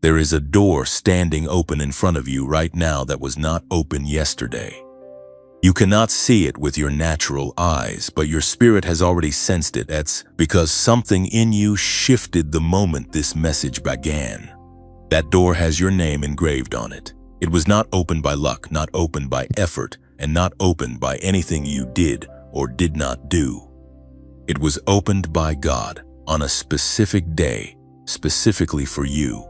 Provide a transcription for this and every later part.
There is a door standing open in front of you right now that was not open yesterday. You cannot see it with your natural eyes, but your spirit has already sensed it. That's because something in you shifted the moment this message began. That door has your name engraved on it. It was not opened by luck, not opened by effort, and not opened by anything you did or did not do. It was opened by God on a specific day, specifically for you.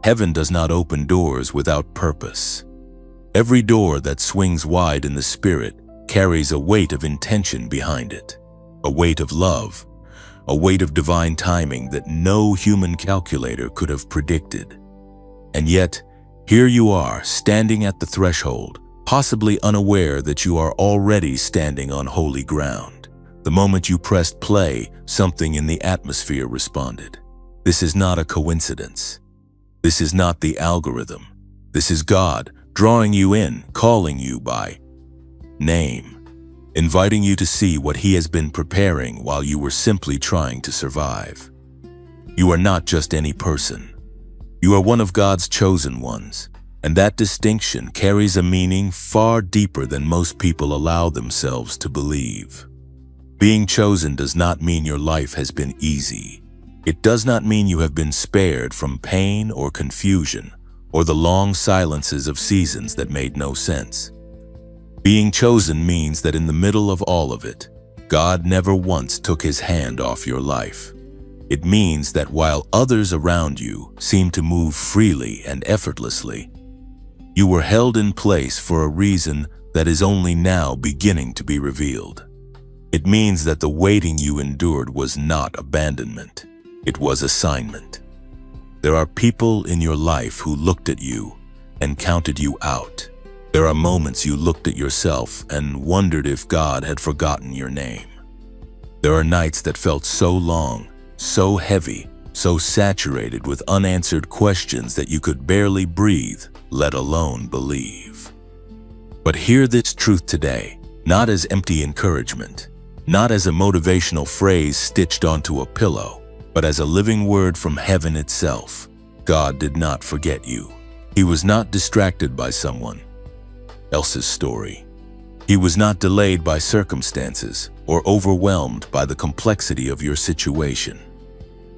Heaven does not open doors without purpose. Every door that swings wide in the Spirit carries a weight of intention behind it, a weight of love, a weight of divine timing that no human calculator could have predicted. And yet, here you are, standing at the threshold, possibly unaware that you are already standing on holy ground. The moment you pressed play, something in the atmosphere responded. This is not a coincidence. This is not the algorithm. This is God drawing you in, calling you by name, inviting you to see what He has been preparing while you were simply trying to survive. You are not just any person. You are one of God's chosen ones, and that distinction carries a meaning far deeper than most people allow themselves to believe. Being chosen does not mean your life has been easy. It does not mean you have been spared from pain or confusion, or the long silences of seasons that made no sense. Being chosen means that in the middle of all of it, God never once took His hand off your life. It means that while others around you seem to move freely and effortlessly, you were held in place for a reason that is only now beginning to be revealed. It means that the waiting you endured was not abandonment. It was assignment. There are people in your life who looked at you and counted you out. There are moments you looked at yourself and wondered if God had forgotten your name. There are nights that felt so long, so heavy, so saturated with unanswered questions that you could barely breathe, let alone believe. But hear this truth today, not as empty encouragement, not as a motivational phrase stitched onto a pillow, but as a living word from heaven itself. God did not forget you. He was not distracted by someone else's story. He was not delayed by circumstances or overwhelmed by the complexity of your situation.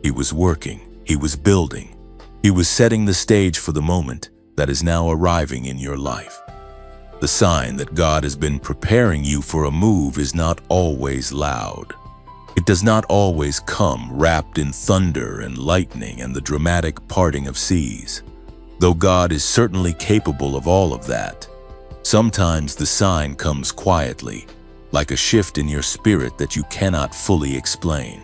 He was working, He was building, He was setting the stage for the moment that is now arriving in your life. The sign that God has been preparing you for a move is not always loud. It does not always come wrapped in thunder and lightning and the dramatic parting of seas. Though God is certainly capable of all of that, sometimes the sign comes quietly, like a shift in your spirit that you cannot fully explain.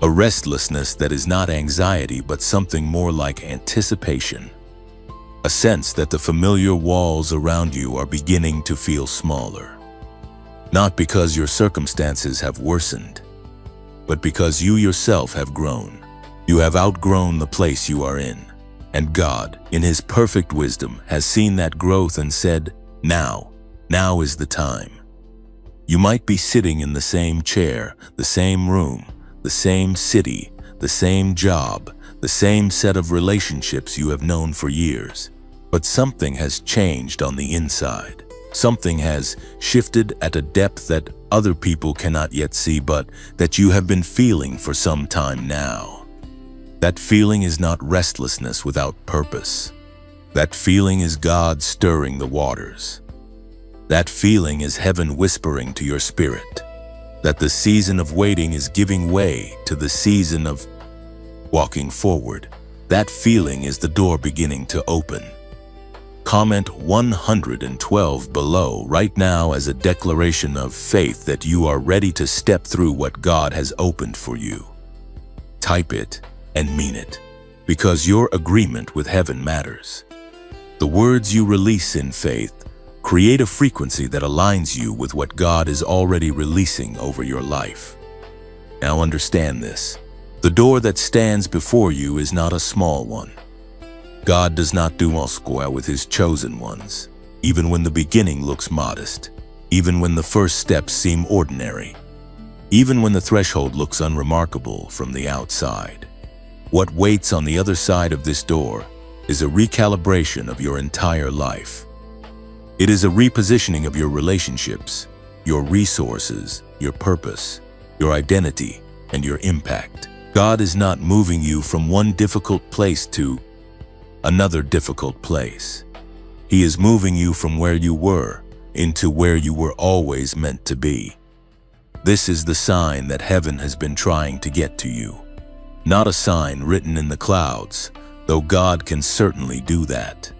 A restlessness that is not anxiety but something more like anticipation. A sense that the familiar walls around you are beginning to feel smaller. Not because your circumstances have worsened, but because you yourself have grown. You have outgrown the place you are in. And God, in His perfect wisdom, has seen that growth and said, now is the time. You might be sitting in the same chair, the same room, the same city, the same job, the same set of relationships you have known for years. But something has changed on the inside. Something has shifted at a depth that other people cannot yet see, but that you have been feeling for some time now. That feeling is not restlessness without purpose. That feeling is God stirring the waters. That feeling is heaven whispering to your spirit that the season of waiting is giving way to the season of walking forward. That feeling is the door beginning to open. Comment 112 below right now as a declaration of faith that you are ready to step through what God has opened for you. Type it and mean it, because your agreement with heaven matters. The words you release in faith create a frequency that aligns you with what God is already releasing over your life. Now understand this. The door that stands before you is not a small one. God does not do square with His chosen ones, even when the beginning looks modest, even when the first steps seem ordinary, even when the threshold looks unremarkable from the outside. What waits on the other side of this door is a recalibration of your entire life. It is a repositioning of your relationships, your resources, your purpose, your identity, and your impact. God is not moving you from one difficult place to another difficult place. He is moving you from where you were into where you were always meant to be. This is the sign that heaven has been trying to get to you. Not a sign written in the clouds, though God can certainly do that.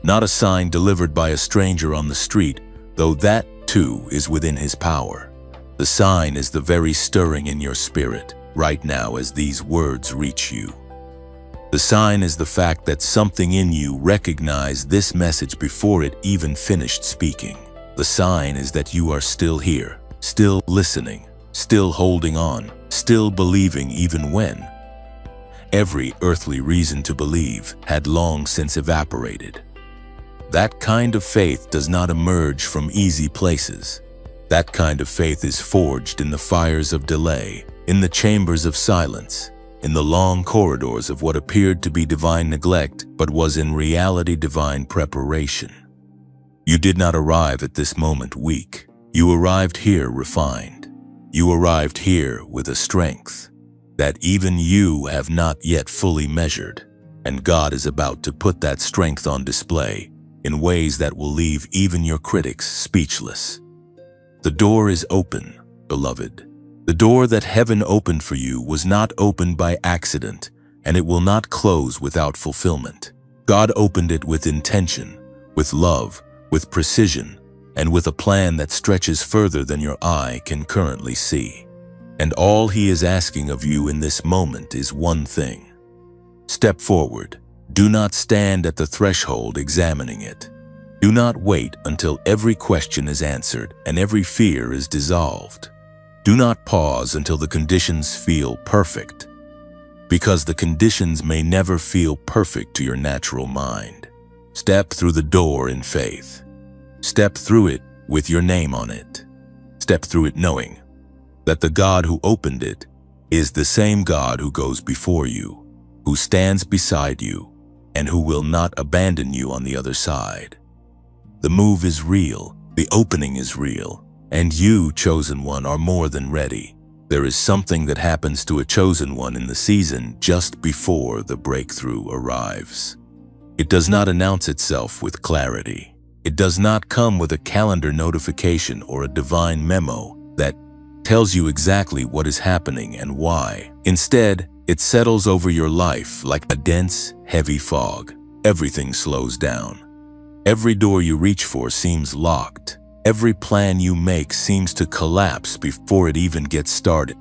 Not a sign delivered by a stranger on the street, though that too is within His power. The sign is the very stirring in your spirit right now as these words reach you. The sign is the fact that something in you recognized this message before it even finished speaking. The sign is that you are still here, still listening, still holding on, still believing even when every earthly reason to believe had long since evaporated. That kind of faith does not emerge from easy places. That kind of faith is forged in the fires of delay, in the chambers of silence, in the long corridors of what appeared to be divine neglect but was in reality divine preparation. You did not arrive at this moment weak. You arrived here refined. You arrived here with a strength that even you have not yet fully measured, and God is about to put that strength on display in ways that will leave even your critics speechless. The door is open, beloved. The door that heaven opened for you was not opened by accident, and it will not close without fulfillment. God opened it with intention, with love, with precision, and with a plan that stretches further than your eye can currently see. And all He is asking of you in this moment is one thing. Step forward. Do not stand at the threshold examining it. Do not wait until every question is answered and every fear is dissolved. Do not pause until the conditions feel perfect, because the conditions may never feel perfect to your natural mind. Step through the door in faith. Step through it with your name on it. Step through it knowing that the God who opened it is the same God who goes before you, who stands beside you, and who will not abandon you on the other side. The move is real, the opening is real, and you, chosen one, are more than ready. There is something that happens to a chosen one in the season just before the breakthrough arrives. It does not announce itself with clarity. It does not come with a calendar notification or a divine memo that tells you exactly what is happening and why. Instead, it settles over your life like a dense, heavy fog. Everything slows down. Every door you reach for seems locked. Every plan you make seems to collapse before it even gets started.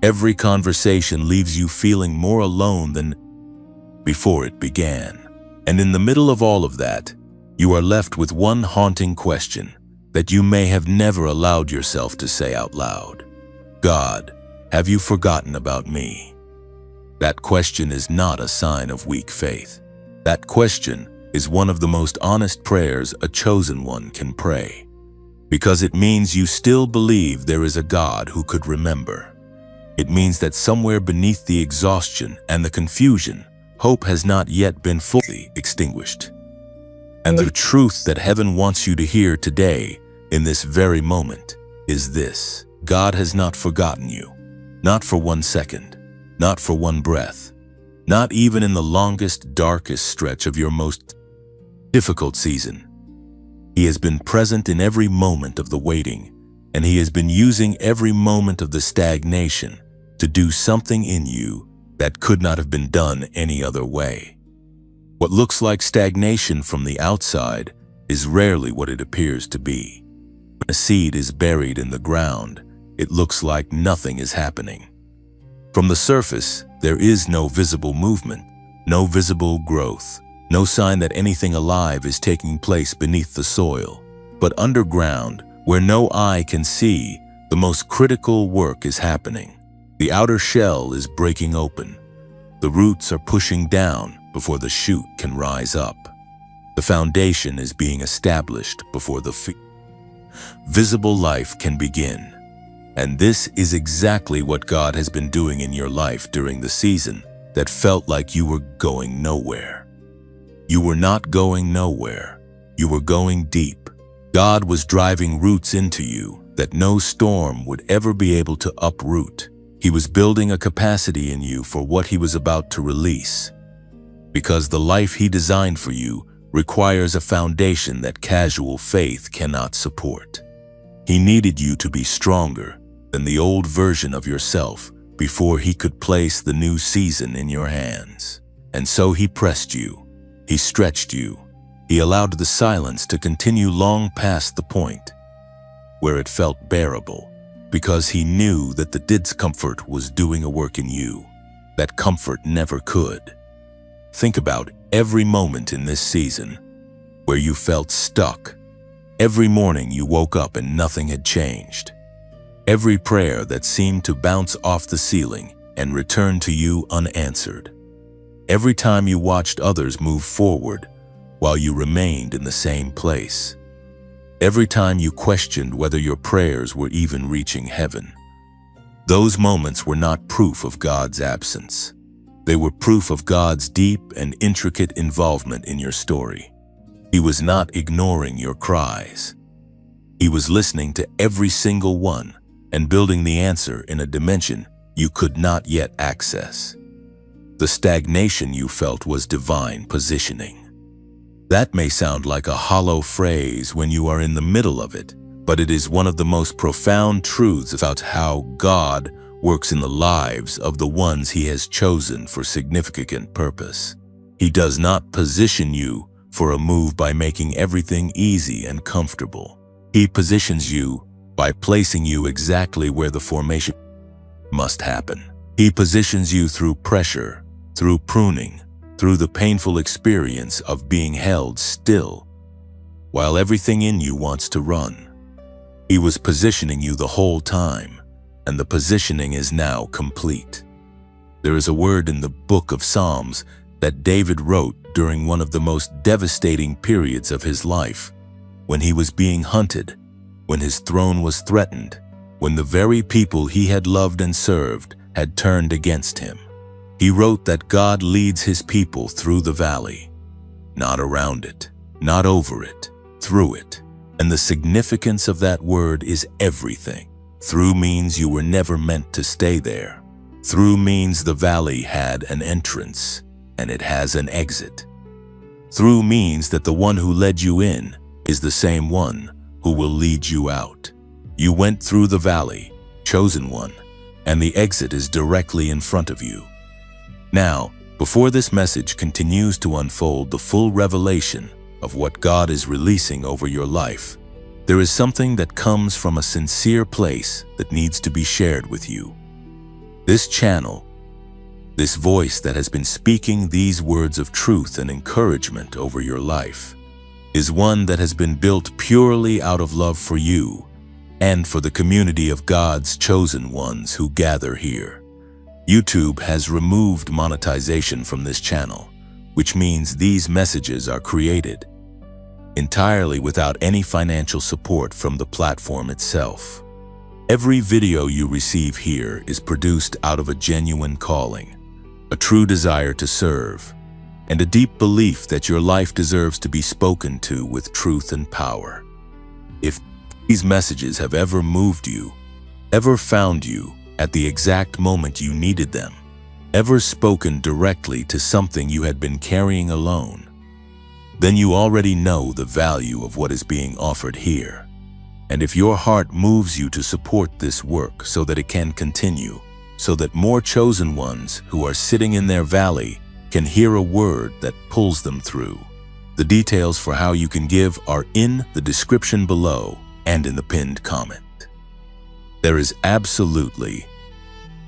Every conversation leaves you feeling more alone than before it began. And in the middle of all of that, you are left with one haunting question that you may have never allowed yourself to say out loud. God, have you forgotten about me? That question is not a sign of weak faith. That question is one of the most honest prayers a chosen one can pray, because it means you still believe there is a God who could remember. It means that somewhere beneath the exhaustion and the confusion, hope has not yet been fully extinguished. And the truth that heaven wants you to hear today, in this very moment, is this: God has not forgotten you, not for 1 second, not for one breath, not even in the longest, darkest stretch of your most difficult season. He has been present in every moment of the waiting, and He has been using every moment of the stagnation to do something in you that could not have been done any other way. What looks like stagnation from the outside is rarely what it appears to be. When a seed is buried in the ground, it looks like nothing is happening. From the surface, there is no visible movement, no visible growth, no sign that anything alive is taking place beneath the soil. But underground, where no eye can see, the most critical work is happening. The outer shell is breaking open. The roots are pushing down before the shoot can rise up. The foundation is being established before the visible life can begin. And this is exactly what God has been doing in your life during the season that felt like you were going nowhere. You were not going nowhere. You were going deep. God was driving roots into you that no storm would ever be able to uproot. He was building a capacity in you for what He was about to release. Because the life He designed for you requires a foundation that casual faith cannot support. He needed you to be stronger than the old version of yourself before He could place the new season in your hands. And so He pressed you. He stretched you. He allowed the silence to continue long past the point where it felt bearable, because He knew that the discomfort was doing a work in you that comfort never could. Think about every moment in this season where you felt stuck. Every morning you woke up and nothing had changed. Every prayer that seemed to bounce off the ceiling and return to you unanswered. Every time you watched others move forward while you remained in the same place. Every time you questioned whether your prayers were even reaching heaven. Those moments were not proof of God's absence. They were proof of God's deep and intricate involvement in your story. He was not ignoring your cries. He was listening to every single one and building the answer in a dimension you could not yet access. The stagnation you felt was divine positioning. That may sound like a hollow phrase when you are in the middle of it, but it is one of the most profound truths about how God works in the lives of the ones He has chosen for significant purpose. He does not position you for a move by making everything easy and comfortable. He positions you by placing you exactly where the formation must happen. He positions you through pressure, through pruning, through the painful experience of being held still, while everything in you wants to run. He was positioning you the whole time, and the positioning is now complete. There is a word in the book of Psalms that David wrote during one of the most devastating periods of his life, when he was being hunted, when his throne was threatened, when the very people he had loved and served had turned against him. He wrote that God leads His people through the valley, not around it, not over it, through it. And the significance of that word is everything. Through means you were never meant to stay there. Through means the valley had an entrance, and it has an exit. Through means that the one who led you in is the same one who will lead you out. You went through the valley, chosen one, and the exit is directly in front of you. Now, before this message continues to unfold the full revelation of what God is releasing over your life, there is something that comes from a sincere place that needs to be shared with you. This channel, this voice that has been speaking these words of truth and encouragement over your life, is one that has been built purely out of love for you and for the community of God's chosen ones who gather here. YouTube has removed monetization from this channel, which means these messages are created entirely without any financial support from the platform itself. Every video you receive here is produced out of a genuine calling, a true desire to serve, and a deep belief that your life deserves to be spoken to with truth and power. If these messages have ever moved you, ever found you at the exact moment you needed them, ever spoken directly to something you had been carrying alone, then you already know the value of what is being offered here. And if your heart moves you to support this work so that it can continue, so that more chosen ones who are sitting in their valley can hear a word that pulls them through, the details for how you can give are in the description below and in the pinned comment. There is absolutely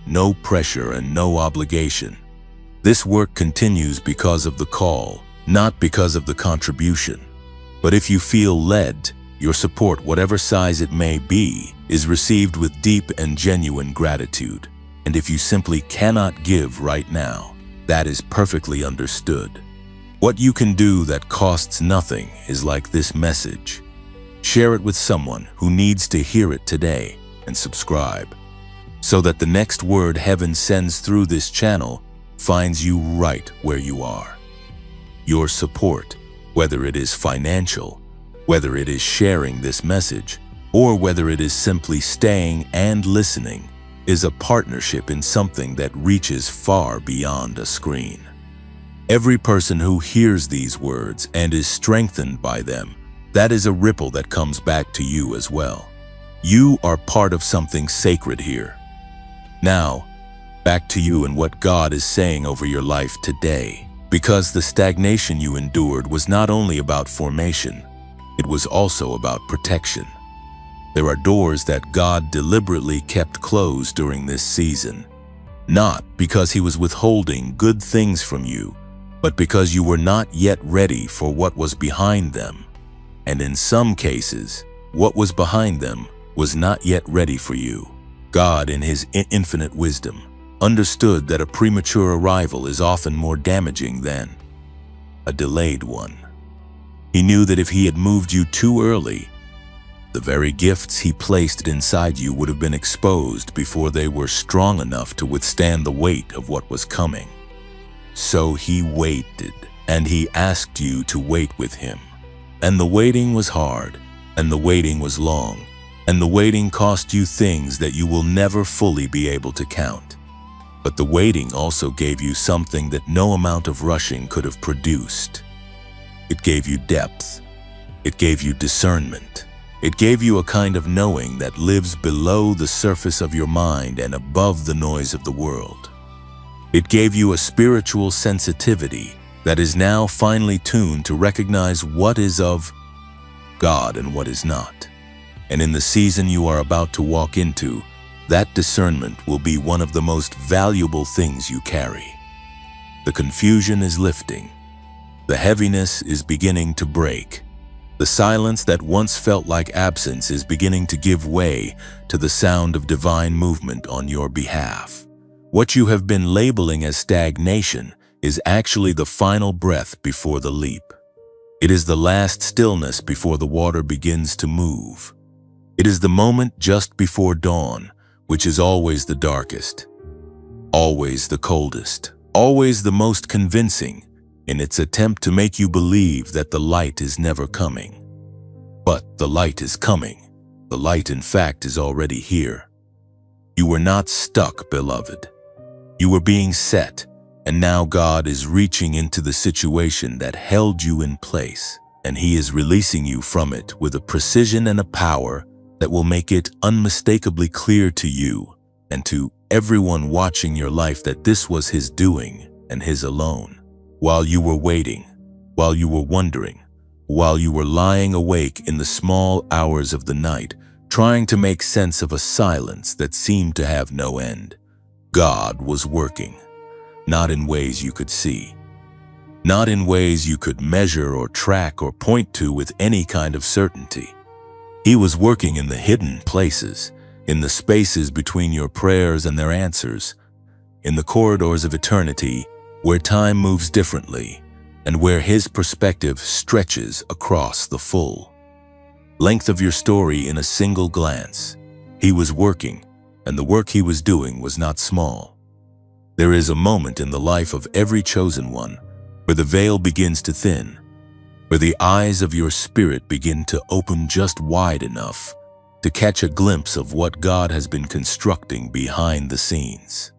no pressure and no obligation. This work continues because of the call, not because of the contribution. But if you feel led, your support, whatever size it may be, is received with deep and genuine gratitude. And if you simply cannot give right now, that is perfectly understood. What you can do that costs nothing is like this message. Share it with someone who needs to hear it today, and subscribe, so that the next word heaven sends through this channel finds you right where you are. your support, whether it is financial, whether it is sharing this message, or whether it is simply staying and listening, is a partnership in something that reaches far beyond a screen. Every person who hears these words and is strengthened by them, that is a ripple that comes back to you as well. You are part of something sacred here. Now, back to you and what God is saying over your life today. Because the stagnation you endured was not only about formation, it was also about protection. There are doors that God deliberately kept closed during this season, not because He was withholding good things from you, but because you were not yet ready for what was behind them. And in some cases, what was behind them was not yet ready for you. God, in His infinite wisdom, understood that a premature arrival is often more damaging than a delayed one. He knew that if He had moved you too early, the very gifts He placed inside you would have been exposed before they were strong enough to withstand the weight of what was coming. So He waited, and He asked you to wait with Him. And the waiting was hard, and the waiting was long, and the waiting cost you things that you will never fully be able to count. But the waiting also gave you something that no amount of rushing could have produced. It gave you depth. It gave you discernment. It gave you a kind of knowing that lives below the surface of your mind and above the noise of the world. It gave you a spiritual sensitivity that is now finely tuned to recognize what is of God and what is not. And in the season you are about to walk into, that discernment will be one of the most valuable things you carry. The confusion is lifting. The heaviness is beginning to break. The silence that once felt like absence is beginning to give way to the sound of divine movement on your behalf. What you have been labeling as stagnation is actually the final breath before the leap. It is the last stillness before the water begins to move. It is the moment just before dawn, which is always the darkest, always the coldest, always the most convincing in its attempt to make you believe that the light is never coming. But the light is coming. The light, in fact, is already here. You were not stuck, beloved. You were being set, and now God is reaching into the situation that held you in place, and He is releasing you from it with a precision and a power that will make it unmistakably clear to you and to everyone watching your life that this was His doing and His alone. While you were waiting, while you were wondering, while you were lying awake in the small hours of the night, trying to make sense of a silence that seemed to have no end, God was working, not in ways you could see, not in ways you could measure or track or point to with any kind of certainty. He was working in the hidden places, in the spaces between your prayers and their answers, in the corridors of eternity where time moves differently and where His perspective stretches across the full length of your story in a single glance. He was working, and the work He was doing was not small. There is a moment in the life of every chosen one where the veil begins to thin, where the eyes of your spirit begin to open just wide enough to catch a glimpse of what God has been constructing behind the scenes.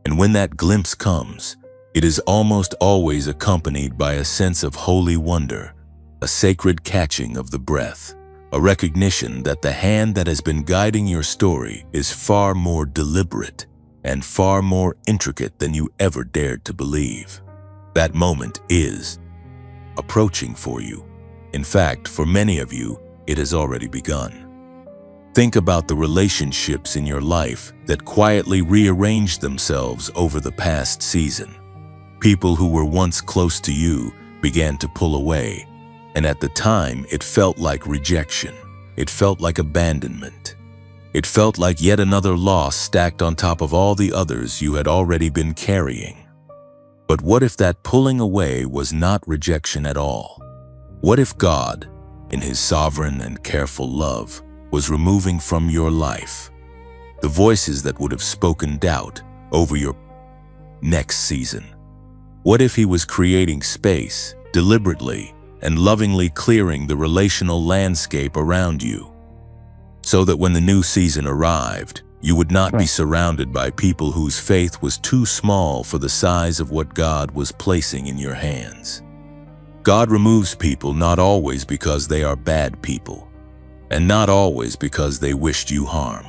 And when that glimpse comes, it is almost always accompanied by a sense of holy wonder, a sacred catching of the breath, a recognition that the hand that has been guiding your story is far more deliberate and far more intricate than you ever dared to believe. That moment is approaching for you. In fact, for many of you, it has already begun. Think about the relationships in your life that quietly rearranged themselves over the past season. People who were once close to you began to pull away, and at the time it felt like rejection. It felt like abandonment. It felt like yet another loss stacked on top of all the others you had already been carrying. But what if that pulling away was not rejection at all? What if God, in His sovereign and careful love, was removing from your life the voices that would have spoken doubt over your next season? What if He was creating space deliberately and lovingly clearing the relational landscape around you, so that when the new season arrived, you would not be surrounded by people whose faith was too small for the size of what God was placing in your hands. God removes people not always because they are bad people, and not always because they wished you harm.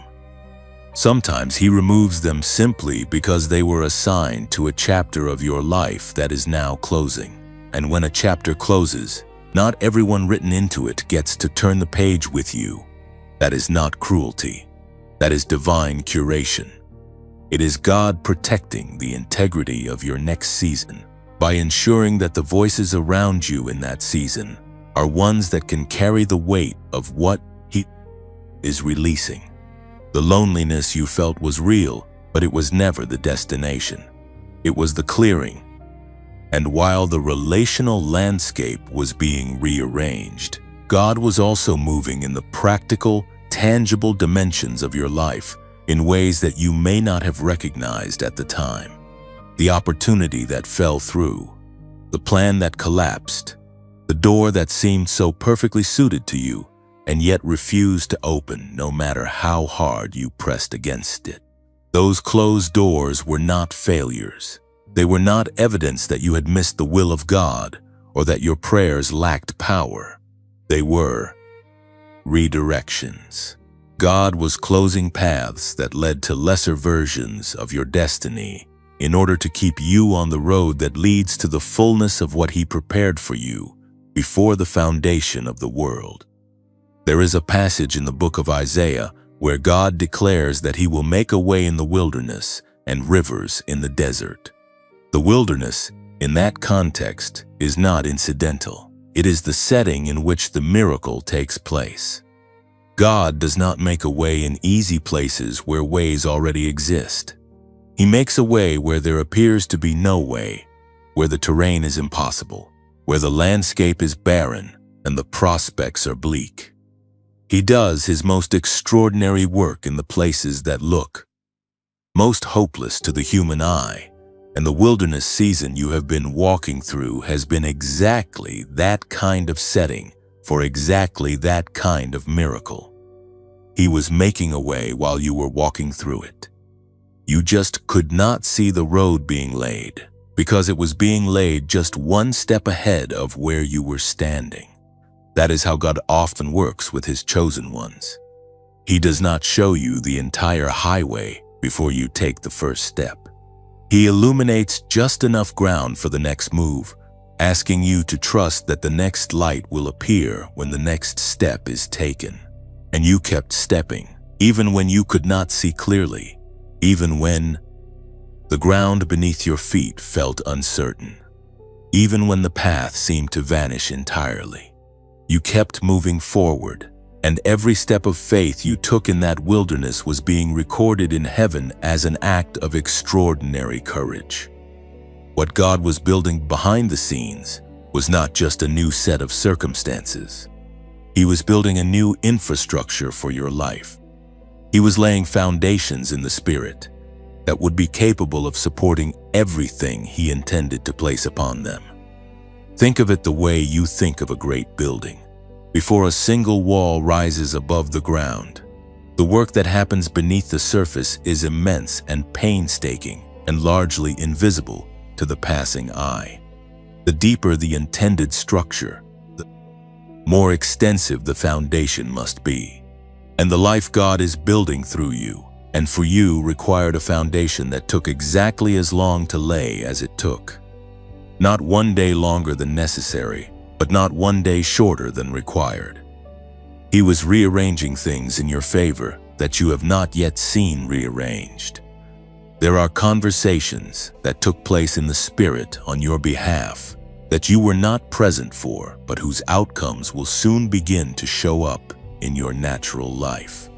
Sometimes He removes them simply because they were assigned to a chapter of your life that is now closing. And when a chapter closes, not everyone written into it gets to turn the page with you. That is not cruelty. That is divine curation. It is God protecting the integrity of your next season by ensuring that the voices around you in that season are ones that can carry the weight of what He is releasing. The loneliness you felt was real, but it was never the destination. It was the clearing. And while the relational landscape was being rearranged, God was also moving in the practical, tangible dimensions of your life in ways that you may not have recognized at the time. The opportunity that fell through, the plan that collapsed, the door that seemed so perfectly suited to you and yet refused to open no matter how hard you pressed against it. Those closed doors were not failures. They were not evidence that you had missed the will of God or that your prayers lacked power. They were redirections. God was closing paths that led to lesser versions of your destiny in order to keep you on the road that leads to the fullness of what He prepared for you before the foundation of the world. There is a passage in the book of Isaiah where God declares that He will make a way in the wilderness and rivers in the desert. The wilderness, in that context, is not incidental. It is the setting in which the miracle takes place. God does not make a way in easy places where ways already exist. He makes a way where there appears to be no way, where the terrain is impossible, where the landscape is barren and the prospects are bleak. He does His most extraordinary work in the places that look most hopeless to the human eye, and the wilderness season you have been walking through has been exactly that kind of setting for exactly that kind of miracle. He was making a way while you were walking through it. You just could not see the road being laid because it was being laid just one step ahead of where you were standing. That is how God often works with His chosen ones. He does not show you the entire highway before you take the first step. He illuminates just enough ground for the next move, asking you to trust that the next light will appear when the next step is taken. And you kept stepping, even when you could not see clearly, even when the ground beneath your feet felt uncertain, even when the path seemed to vanish entirely. You kept moving forward, and every step of faith you took in that wilderness was being recorded in heaven as an act of extraordinary courage. What God was building behind the scenes was not just a new set of circumstances. He was building a new infrastructure for your life. He was laying foundations in the Spirit that would be capable of supporting everything He intended to place upon them. Think of it the way you think of a great building. Before a single wall rises above the ground, the work that happens beneath the surface is immense and painstaking and largely invisible to the passing eye. The deeper the intended structure, the more extensive the foundation must be. And the life God is building through you and for you required a foundation that took exactly as long to lay as it took. Not one day longer than necessary, but not one day shorter than required. He was rearranging things in your favor that you have not yet seen rearranged. There are conversations that took place in the Spirit on your behalf that you were not present for, but whose outcomes will soon begin to show up in your natural life.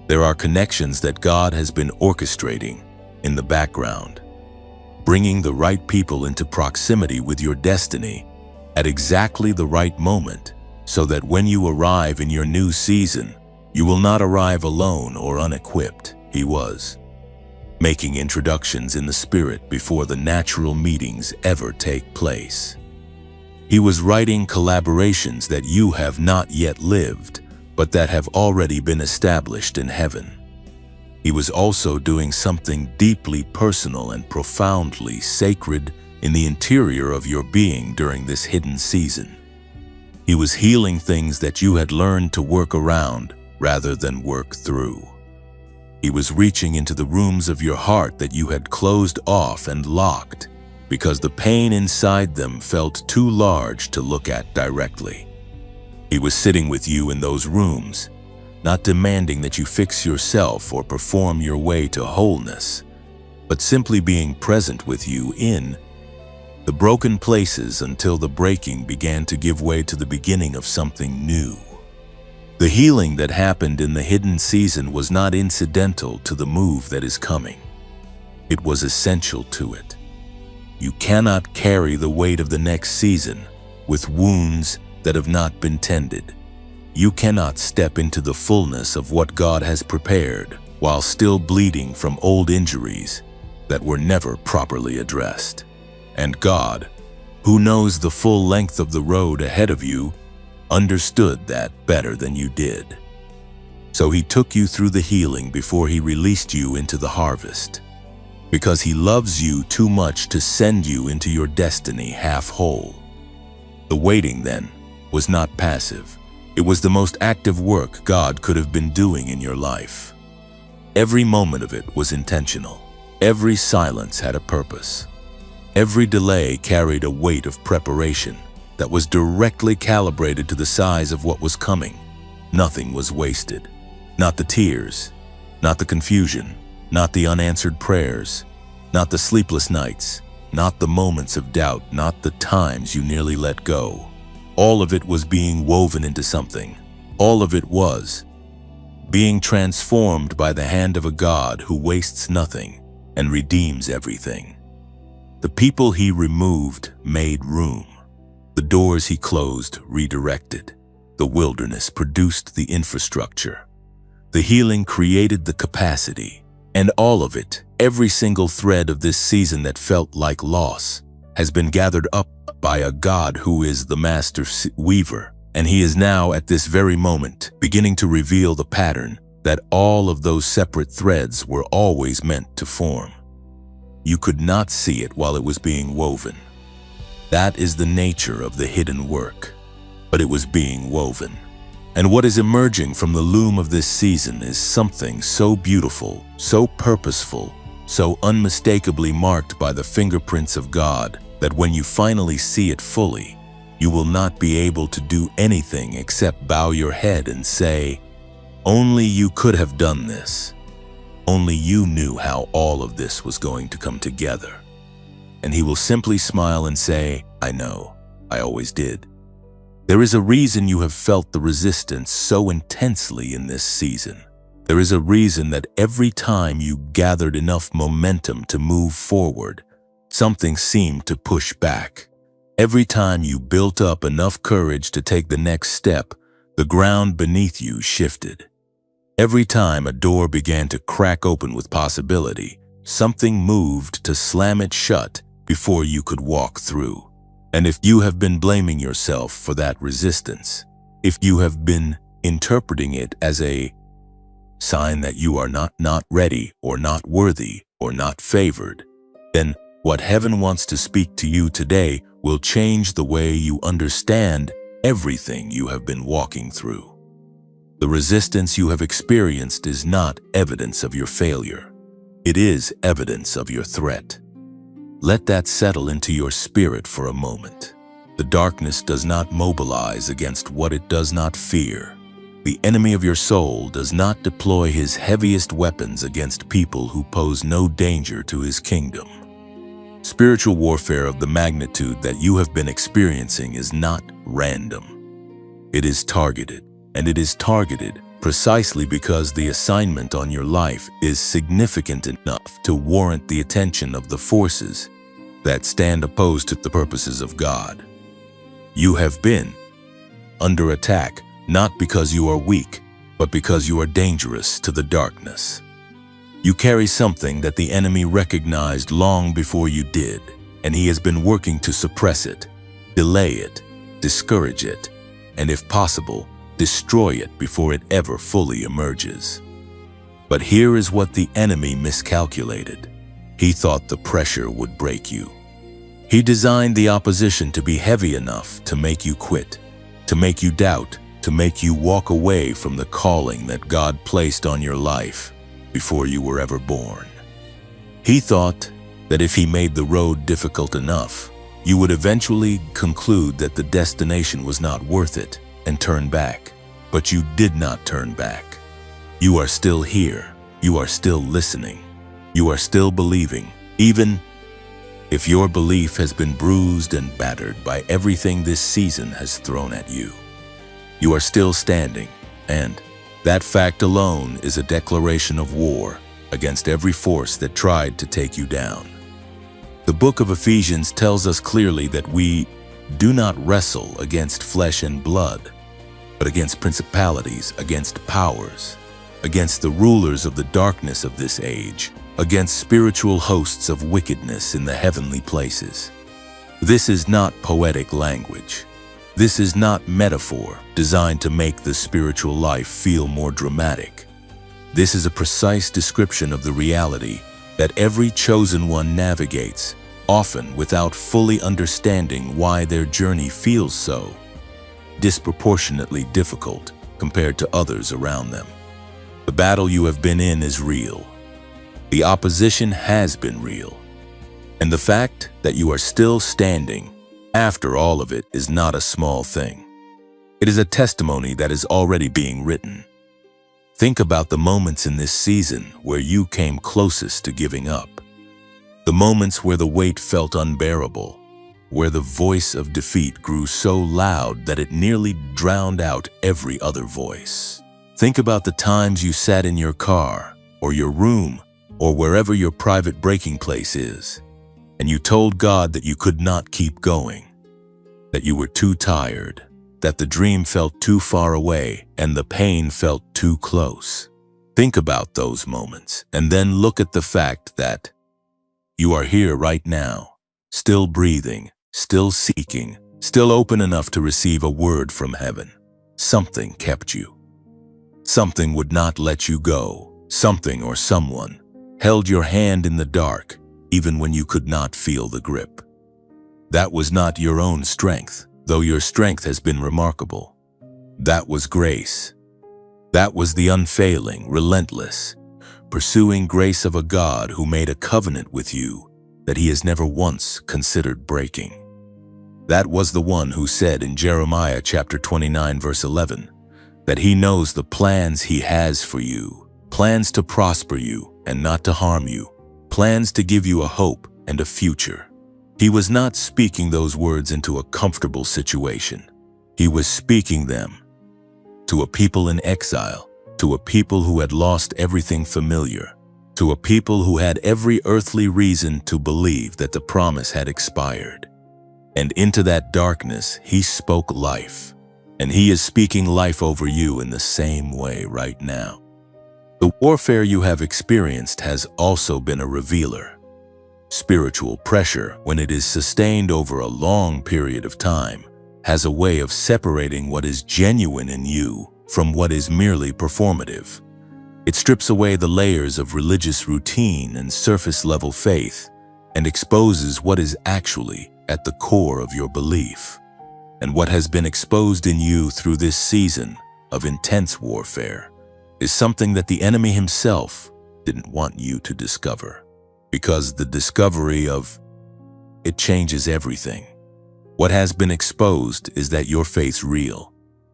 There are connections that God has been orchestrating in the background, bringing the right people into proximity with your destiny at exactly the right moment, so that when you arrive in your new season, you will not arrive alone or unequipped. He was making introductions in the Spirit before the natural meetings ever take place. He was writing collaborations that you have not yet lived, but that have already been established in heaven. He was also doing something deeply personal and profoundly sacred in the interior of your being during this hidden season. He was healing things that you had learned to work around rather than work through. He was reaching into the rooms of your heart that you had closed off and locked because the pain inside them felt too large to look at directly. He was sitting with you in those rooms, not demanding that you fix yourself or perform your way to wholeness, but simply being present with you in the broken places until the breaking began to give way to the beginning of something new. The healing that happened in the hidden season was not incidental to the move that is coming. It was essential to it. You cannot carry the weight of the next season with wounds that have not been tended. You cannot step into the fullness of what God has prepared while still bleeding from old injuries that were never properly addressed. And God, who knows the full length of the road ahead of you, understood that better than you did. So He took you through the healing before He released you into the harvest, because He loves you too much to send you into your destiny half whole. The waiting, then, was not passive. It was the most active work God could have been doing in your life. Every moment of it was intentional. Every silence had a purpose. Every delay carried a weight of preparation that was directly calibrated to the size of what was coming. Nothing was wasted. Not the tears, not the confusion, not the unanswered prayers, not the sleepless nights, not the moments of doubt, not the times you nearly let go. All of it was being woven into something. All of it was being transformed by the hand of a God who wastes nothing and redeems everything. The people He removed made room. The doors He closed redirected. The wilderness produced the infrastructure. The healing created the capacity. And all of it, every single thread of this season that felt like loss, has been gathered up by a God who is the master weaver. And He is now, at this very moment, beginning to reveal the pattern that all of those separate threads were always meant to form. You could not see it while it was being woven. That is the nature of the hidden work, but it was being woven. And what is emerging from the loom of this season is something so beautiful, so purposeful, so unmistakably marked by the fingerprints of God that when you finally see it fully, you will not be able to do anything except bow your head and say, "Only you could have done this. Only you knew how all of this was going to come together." And He will simply smile and say, "I know, I always did." There is a reason you have felt the resistance so intensely in this season. There is a reason that every time you gathered enough momentum to move forward, something seemed to push back. Every time you built up enough courage to take the next step, the ground beneath you shifted. Every time a door began to crack open with possibility, something moved to slam it shut before you could walk through. And if you have been blaming yourself for that resistance, if you have been interpreting it as a sign that you are not ready or not worthy or not favored, then what heaven wants to speak to you today will change the way you understand everything you have been walking through. The resistance you have experienced is not evidence of your failure. It is evidence of your threat. Let that settle into your spirit for a moment. The darkness does not mobilize against what it does not fear. The enemy of your soul does not deploy his heaviest weapons against people who pose no danger to his kingdom. Spiritual warfare of the magnitude that you have been experiencing is not random. It is targeted, and it is targeted precisely because the assignment on your life is significant enough to warrant the attention of the forces that stand opposed to the purposes of God. You have been under attack not because you are weak, but because you are dangerous to the darkness. You carry something that the enemy recognized long before you did, and he has been working to suppress it. delay it, discourage it, and if possible, destroy it before it ever fully emerges. But here is what the enemy miscalculated. He thought the pressure would break you. He designed the opposition to be heavy enough to make you quit, to make you doubt, to make you walk away from the calling that God placed on your life before you were ever born. He thought that if he made the road difficult enough, you would eventually conclude that the destination was not worth it and turn back. But you did not turn back. You are still here. You are still listening. You are still believing, even if your belief has been bruised and battered by everything this season has thrown at you. You are still standing, and that fact alone is a declaration of war against every force that tried to take you down. The book of Ephesians tells us clearly that we do not wrestle against flesh and blood, but against principalities, against powers, against the rulers of the darkness of this age, against spiritual hosts of wickedness in the heavenly places. This is not poetic language. This is not metaphor designed to make the spiritual life feel more dramatic. This is a precise description of the reality that every chosen one navigates, often without fully understanding why their journey feels so disproportionately difficult compared to others around them. The battle you have been in is real. The opposition has been real. And the fact that you are still standing after all of it is not a small thing. It is a testimony that is already being written. Think about the moments in this season where you came closest to giving up. The moments where the weight felt unbearable, where the voice of defeat grew so loud that it nearly drowned out every other voice. Think about the times you sat in your car or your room or wherever your private breaking place is, and you told God that you could not keep going, that you were too tired, that the dream felt too far away and the pain felt too close. Think about those moments and then look at the fact that you are here right now, still breathing, still seeking, still open enough to receive a word from heaven. Something kept you. Something would not let you go. Something or someone held your hand in the dark, even when you could not feel the grip. That was not your own strength, though your strength has been remarkable. That was grace. That was the unfailing, relentless, pursuing grace of a God who made a covenant with you that he has never once considered breaking. That was the one who said in Jeremiah chapter 29 verse 11 that he knows the plans he has for you, plans to prosper you and not to harm you, plans to give you a hope and a future. He was not speaking those words into a comfortable situation. He was speaking them to a people in exile, to a people who had lost everything familiar, to a people who had every earthly reason to believe that the promise had expired. And into that darkness, he spoke life. And he is speaking life over you in the same way right now. The warfare you have experienced has also been a revealer. Spiritual pressure, when it is sustained over a long period of time, has a way of separating what is genuine in you from what is merely performative. It strips away the layers of religious routine and surface-level faith and exposes what is actually at the core of your belief. And what has been exposed in you through this season of intense warfare is something that the enemy himself didn't want you to discover. Because the discovery of it changes everything. What has been exposed is that your faith's real.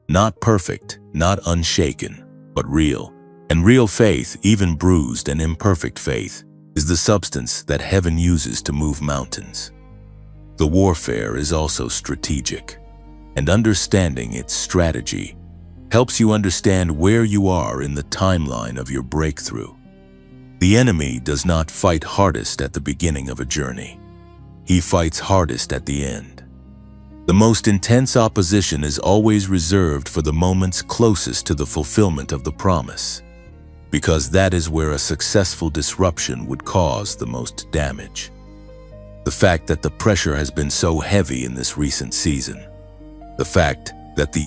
Not perfect, not unshaken, but real. And real faith, even bruised and imperfect faith, is the substance that heaven uses to move mountains. The warfare is also strategic, and understanding its strategy helps you understand where you are in the timeline of your breakthrough. The enemy does not fight hardest at the beginning of a journey. He fights hardest at the end. The most intense opposition is always reserved for the moments closest to the fulfillment of the promise, because that is where a successful disruption would cause the most damage. The fact that the pressure has been so heavy in this recent season. The fact that the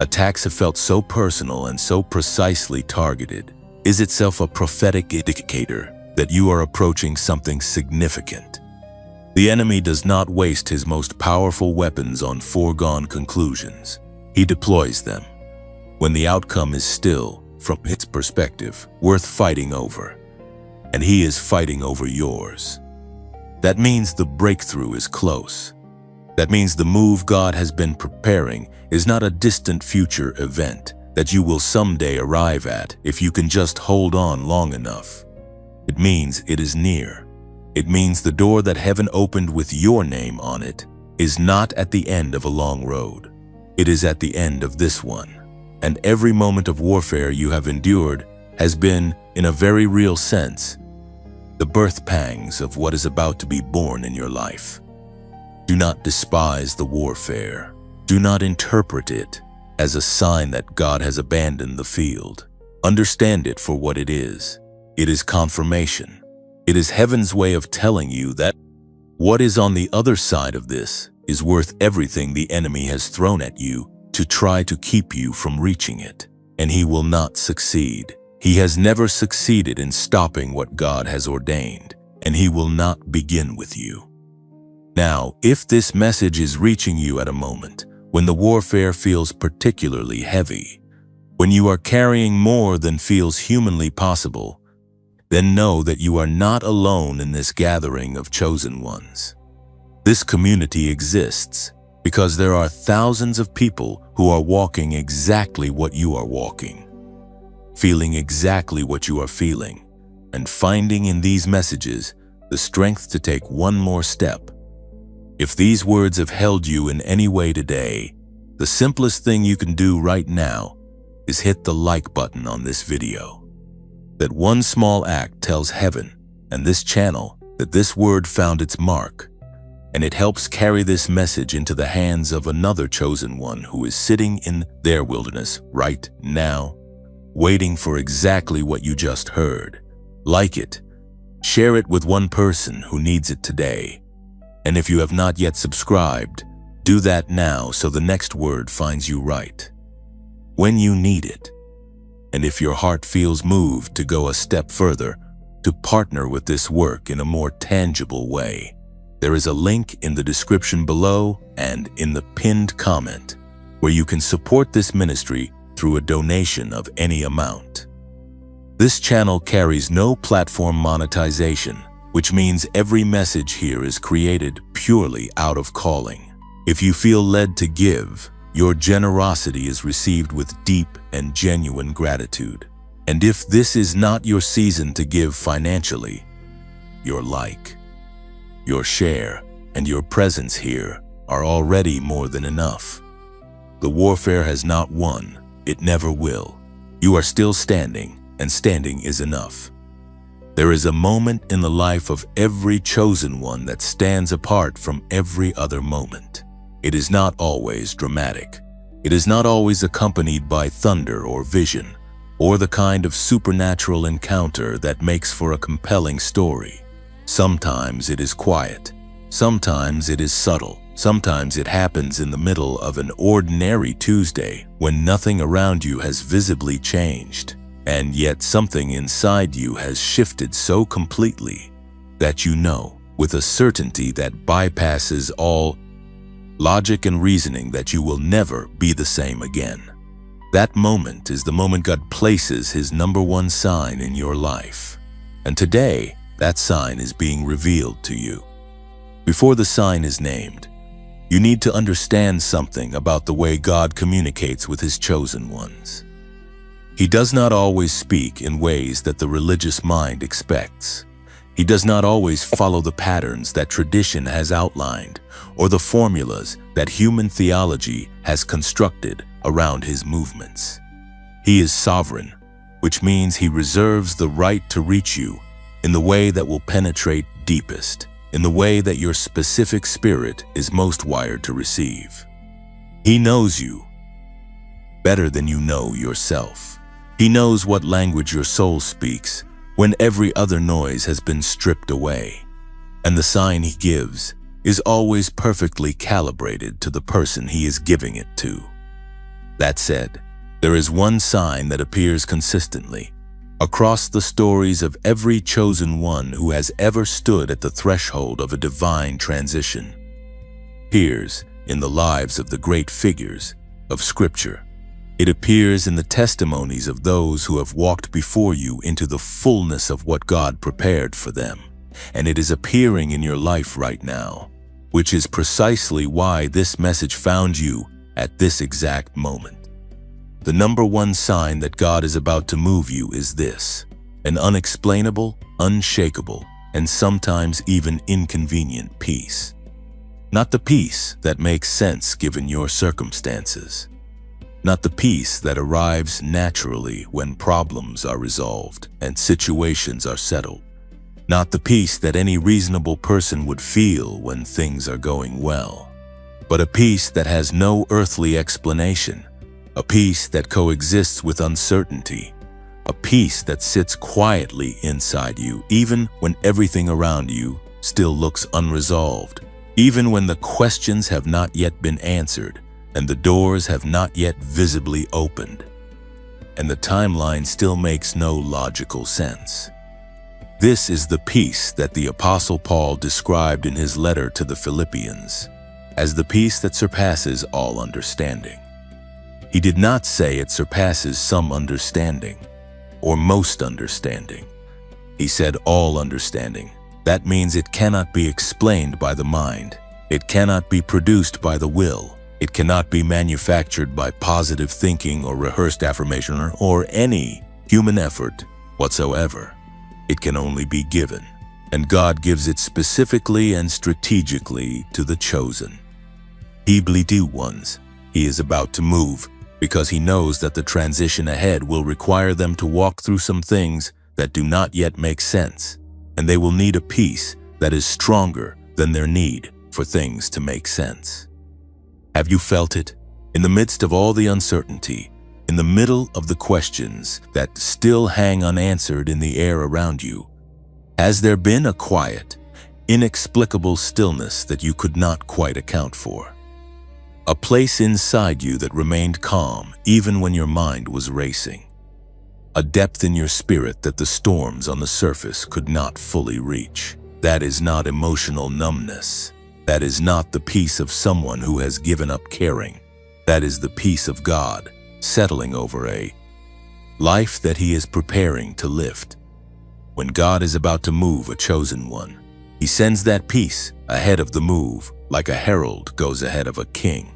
attacks have felt so personal and so precisely targeted is itself a prophetic indicator that you are approaching something significant. The enemy does not waste his most powerful weapons on foregone conclusions. He deploys them when the outcome is still, from his perspective, worth fighting over. And he is fighting over yours. That means the breakthrough is close. That means the move God has been preparing is not a distant future event that you will someday arrive at if you can just hold on long enough. It means it is near. It means the door that heaven opened with your name on it is not at the end of a long road. It is at the end of this one. And every moment of warfare you have endured has been, in a very real sense, the birth pangs of what is about to be born in your life. Do not despise the warfare. Do not interpret it as a sign that God has abandoned the field. Understand it for what it is. It is confirmation. It is heaven's way of telling you that what is on the other side of this is worth everything the enemy has thrown at you to try to keep you from reaching it. And he will not succeed. He has never succeeded in stopping what God has ordained, and he will not begin with you. Now, if this message is reaching you at a moment when the warfare feels particularly heavy, when you are carrying more than feels humanly possible, then know that you are not alone in this gathering of chosen ones. This community exists because there are thousands of people who are walking exactly what you are walking, feeling exactly what you are feeling, and finding in these messages the strength to take one more step. If these words have held you in any way today, the simplest thing you can do right now is hit the like button on this video. That one small act tells heaven and this channel that this word found its mark, and it helps carry this message into the hands of another chosen one who is sitting in their wilderness right now, waiting for exactly what you just heard. Like it. Share it with one person who needs it today. And if you have not yet subscribed, do that now so the next word finds you right when you need it. And if your heart feels moved to go a step further, to partner with this work in a more tangible way, there is a link in the description below and in the pinned comment where you can support this ministry through a donation of any amount. This channel carries no platform monetization, which means every message here is created purely out of calling. If you feel led to give, your generosity is received with deep and genuine gratitude. And if this is not your season to give financially, your like, your share, and your presence here are already more than enough. The warfare has not won. It never will. You are still standing, and standing is enough. There is a moment in the life of every chosen one that stands apart from every other moment. It is not always dramatic. It is not always accompanied by thunder or vision, or the kind of supernatural encounter that makes for a compelling story. Sometimes it is quiet. Sometimes it is subtle. Sometimes it happens in the middle of an ordinary Tuesday when nothing around you has visibly changed, and yet something inside you has shifted so completely that you know with a certainty that bypasses all logic and reasoning that you will never be the same again. That moment is the moment God places His number one sign in your life. And today, that sign is being revealed to you. Before the sign is named, you need to understand something about the way God communicates with His chosen ones. He does not always speak in ways that the religious mind expects. He does not always follow the patterns that tradition has outlined or the formulas that human theology has constructed around His movements. He is sovereign, which means He reserves the right to reach you in the way that will penetrate deepest, in the way that your specific spirit is most wired to receive. He knows you better than you know yourself. He knows what language your soul speaks when every other noise has been stripped away. And the sign he gives is always perfectly calibrated to the person he is giving it to. That said, there is one sign that appears consistently across the stories of every chosen one who has ever stood at the threshold of a divine transition. Appears in the lives of the great figures of Scripture. It appears in the testimonies of those who have walked before you into the fullness of what God prepared for them. And it is appearing in your life right now, which is precisely why this message found you at this exact moment. The number one sign that God is about to move you is this: an unexplainable, unshakable, and sometimes even inconvenient peace. Not the peace that makes sense given your circumstances. Not the peace that arrives naturally when problems are resolved and situations are settled. Not the peace that any reasonable person would feel when things are going well. But a peace that has no earthly explanation. A peace that coexists with uncertainty. A peace that sits quietly inside you even when everything around you still looks unresolved. Even when the questions have not yet been answered and the doors have not yet visibly opened. And the timeline still makes no logical sense. This is the peace that the Apostle Paul described in his letter to the Philippians as the peace that surpasses all understanding. He did not say it surpasses some understanding or most understanding. He said all understanding. That means it cannot be explained by the mind. It cannot be produced by the will. It cannot be manufactured by positive thinking or rehearsed affirmation or any human effort whatsoever. It can only be given, and God gives it specifically and strategically to the chosen. Hebrew ones. He is about to move because he knows that the transition ahead will require them to walk through some things that do not yet make sense, and they will need a peace that is stronger than their need for things to make sense. Have you felt it? In the midst of all the uncertainty, in the middle of the questions that still hang unanswered in the air around you, has there been a quiet, inexplicable stillness that you could not quite account for? A place inside you that remained calm even when your mind was racing. A depth in your spirit that the storms on the surface could not fully reach. That is not emotional numbness. That is not the peace of someone who has given up caring. That is the peace of God settling over a life that He is preparing to lift. When God is about to move a chosen one, He sends that peace ahead of the move, like a herald goes ahead of a king.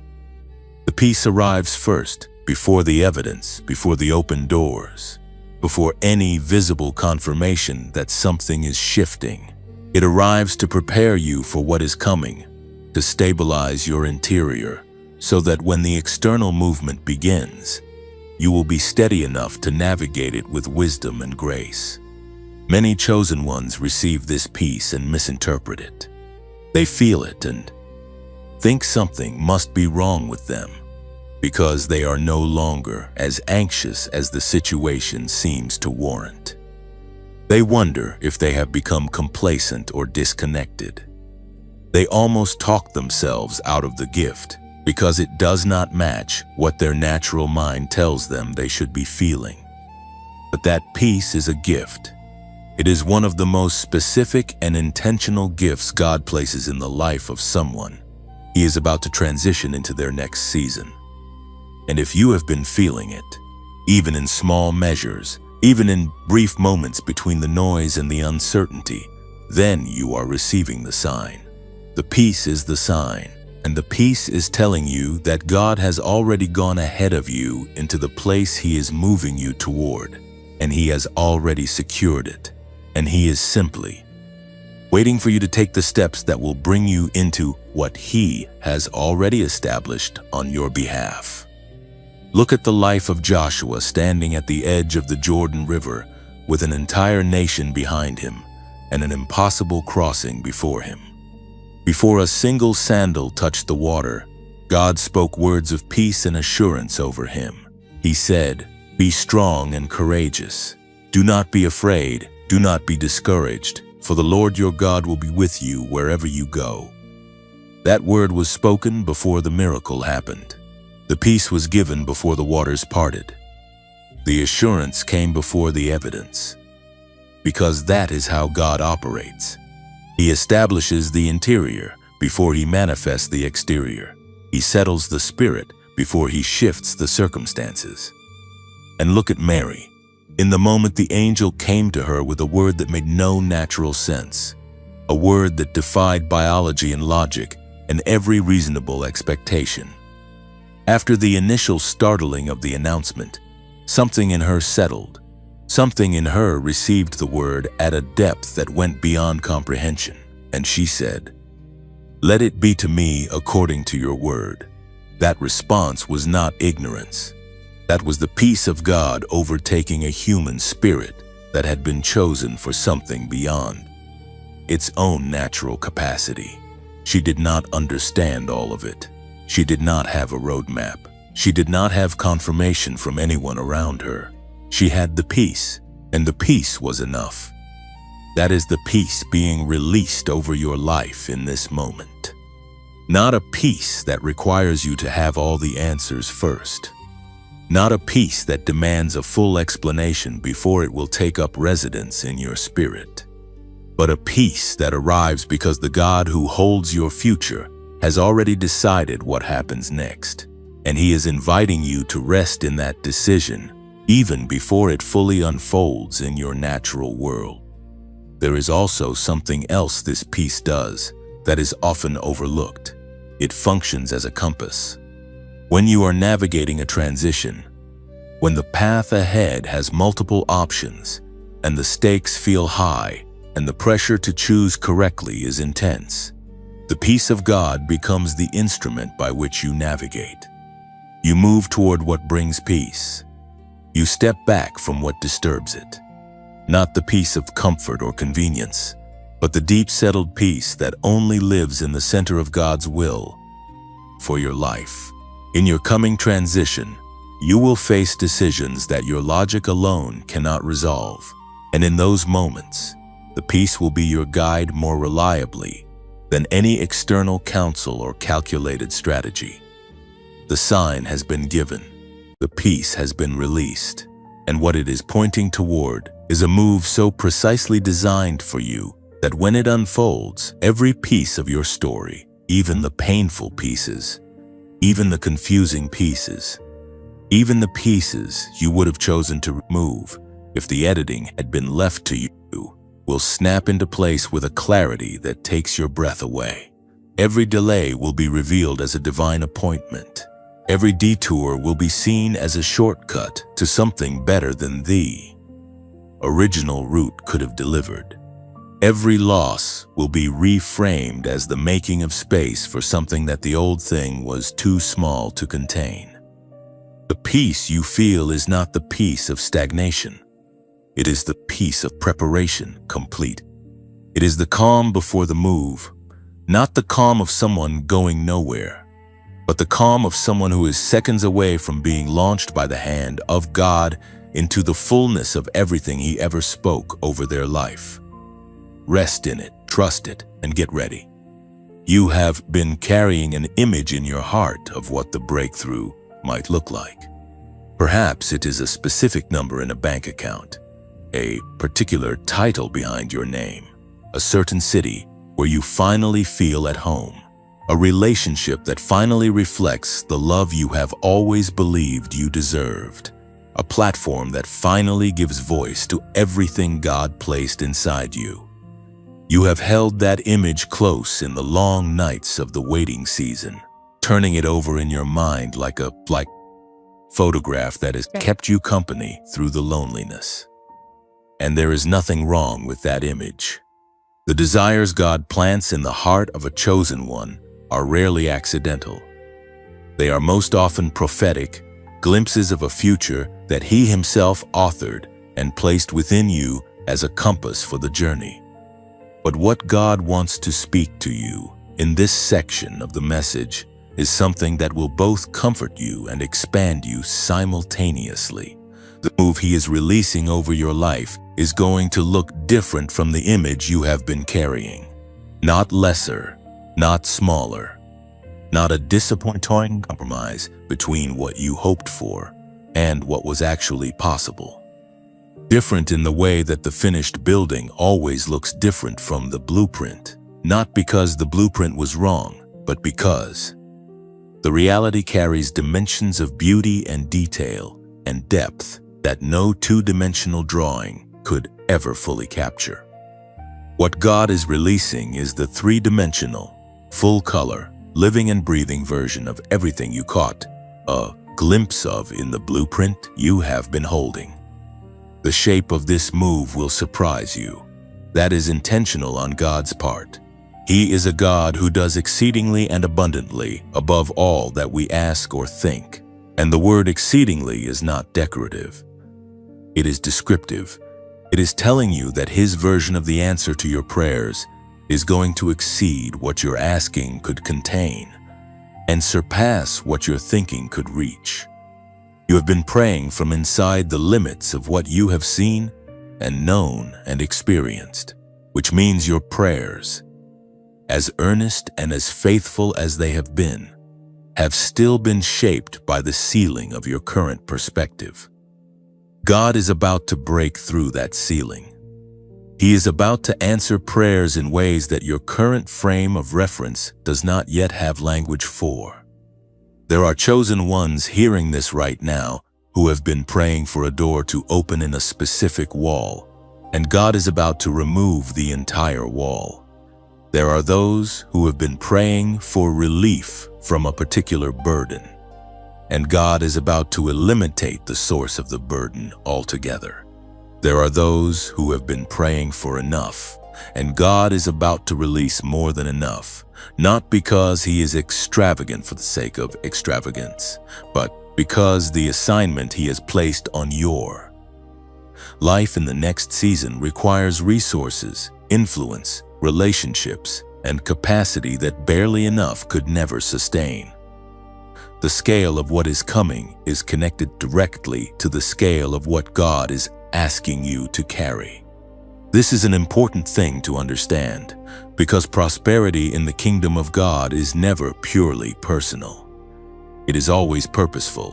The peace arrives first, before the evidence, before the open doors, before any visible confirmation that something is shifting. It arrives to prepare you for what is coming, to stabilize your interior, so that when the external movement begins, you will be steady enough to navigate it with wisdom and grace. Many chosen ones receive this peace and misinterpret it. They feel it and think something must be wrong with them because they are no longer as anxious as the situation seems to warrant. They wonder if they have become complacent or disconnected. They almost talk themselves out of the gift because it does not match what their natural mind tells them they should be feeling. But that peace is a gift. It is one of the most specific and intentional gifts God places in the life of someone He is about to transition into their next season. And if you have been feeling it, even in small measures, even in brief moments between the noise and the uncertainty, then you are receiving the sign. The peace is the sign, and the peace is telling you that God has already gone ahead of you into the place He is moving you toward, and He has already secured it, and He is simply waiting for you to take the steps that will bring you into what He has already established on your behalf. Look at the life of Joshua standing at the edge of the Jordan River with an entire nation behind him and an impossible crossing before him. Before a single sandal touched the water, God spoke words of peace and assurance over him. He said, "Be strong and courageous. Do not be afraid, do not be discouraged, for the Lord your God will be with you wherever you go." That word was spoken before the miracle happened. The peace was given before the waters parted. The assurance came before the evidence. Because that is how God operates. He establishes the interior before he manifests the exterior. He settles the spirit before he shifts the circumstances. And look at Mary. In the moment the angel came to her with a word that made no natural sense, a word that defied biology and logic and every reasonable expectation. After the initial startling of the announcement, something in her settled. Something in her received the word at a depth that went beyond comprehension, and she said, "Let it be to me according to your word." That response was not ignorance. That was the peace of God overtaking a human spirit that had been chosen for something beyond its own natural capacity. She did not understand all of it. She did not have a roadmap. She did not have confirmation from anyone around her. She had the peace, and the peace was enough. That is the peace being released over your life in this moment. Not a peace that requires you to have all the answers first. Not a peace that demands a full explanation before it will take up residence in your spirit. But a peace that arrives because the God who holds your future has already decided what happens next, and he is inviting you to rest in that decision even before it fully unfolds in your natural world. There is also something else this peace does that is often overlooked. It functions as a compass. When you are navigating a transition, when the path ahead has multiple options and the stakes feel high and the pressure to choose correctly is intense, the peace of God becomes the instrument by which you navigate. You move toward what brings peace. You step back from what disturbs it. Not the peace of comfort or convenience, but the deep settled peace that only lives in the center of God's will for your life. In your coming transition, you will face decisions that your logic alone cannot resolve. And in those moments, the peace will be your guide more reliably than any external counsel or calculated strategy. The sign has been given. The peace has been released. And what it is pointing toward is a move so precisely designed for you that when it unfolds, every piece of your story, even the painful pieces, even the confusing pieces, even the pieces you would have chosen to remove if the editing had been left to you, will snap into place with a clarity that takes your breath away. Every delay will be revealed as a divine appointment. Every detour will be seen as a shortcut to something better than the original route could have delivered. Every loss will be reframed as the making of space for something that the old thing was too small to contain. The peace you feel is not the peace of stagnation. It is the peace of preparation complete. It is the calm before the move, not the calm of someone going nowhere, but the calm of someone who is seconds away from being launched by the hand of God into the fullness of everything he ever spoke over their life. Rest in it, trust it, and get ready. You have been carrying an image in your heart of what the breakthrough might look like. Perhaps it is a specific number in a bank account, a particular title behind your name, a certain city where you finally feel at home, a relationship that finally reflects the love you have always believed you deserved, a platform that finally gives voice to everything God placed inside you. You have held that image close in the long nights of the waiting season, turning it over in your mind like a photograph that has kept you company through the loneliness. And there is nothing wrong with that image. The desires God plants in the heart of a chosen one are rarely accidental. They are most often prophetic, glimpses of a future that He Himself authored and placed within you as a compass for the journey. But what God wants to speak to you in this section of the message is something that will both comfort you and expand you simultaneously. The move He is releasing over your life is going to look different from the image you have been carrying. Not lesser, not smaller, not a disappointing compromise between what you hoped for and what was actually possible. Different in the way that the finished building always looks different from the blueprint, not because the blueprint was wrong, but because the reality carries dimensions of beauty and detail and depth that no two-dimensional drawing could ever fully capture. What God is releasing is the three-dimensional, full-color, living and breathing version of everything you caught a glimpse of in the blueprint you have been holding. The shape of this move will surprise you. That is intentional on God's part. He is a God who does exceedingly and abundantly above all that we ask or think. And the word exceedingly is not decorative. It is descriptive. It is telling you that His version of the answer to your prayers is going to exceed what your asking could contain and surpass what your thinking could reach. You have been praying from inside the limits of what you have seen and known and experienced, which means your prayers, as earnest and as faithful as they have been, have still been shaped by the ceiling of your current perspective. God is about to break through that ceiling. He is about to answer prayers in ways that your current frame of reference does not yet have language for. There are chosen ones hearing this right now who have been praying for a door to open in a specific wall, and God is about to remove the entire wall. There are those who have been praying for relief from a particular burden, and God is about to eliminate the source of the burden altogether. There are those who have been praying for enough, and God is about to release more than enough, not because He is extravagant for the sake of extravagance, but because the assignment He has placed on your life in the next season requires resources, influence, relationships, and capacity that barely enough could never sustain. The scale of what is coming is connected directly to the scale of what God is asking you to carry. This is an important thing to understand, because prosperity in the kingdom of God is never purely personal. It is always purposeful.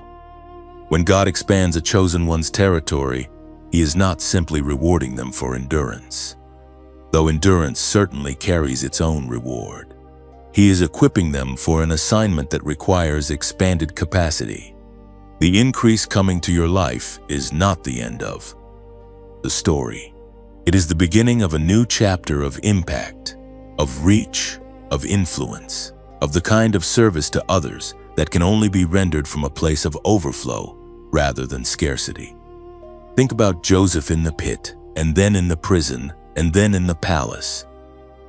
When God expands a chosen one's territory, He is not simply rewarding them for endurance, though endurance certainly carries its own reward. He is equipping them for an assignment that requires expanded capacity. The increase coming to your life is not the end of the story. It is the beginning of a new chapter of impact, of reach, of influence, of the kind of service to others that can only be rendered from a place of overflow rather than scarcity. Think about Joseph in the pit, and then in the prison, and then in the palace.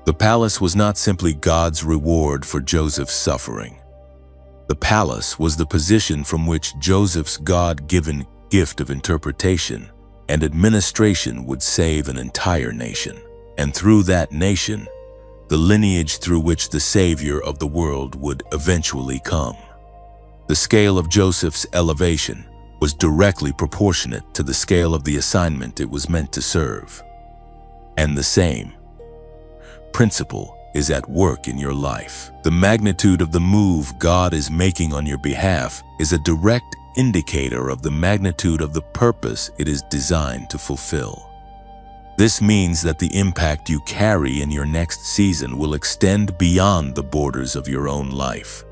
The palace was not simply God's reward for Joseph's suffering. The palace was the position from which Joseph's God-given gift of interpretation and administration would save an entire nation, and through that nation, the lineage through which the Savior of the world would eventually come. The scale of Joseph's elevation was directly proportionate to the scale of the assignment it was meant to serve. And the same principle is at work in your life. The magnitude of the move God is making on your behalf is a direct indicator of the magnitude of the purpose it is designed to fulfill. This means that the impact you carry in your next season will extend beyond the borders of your own life.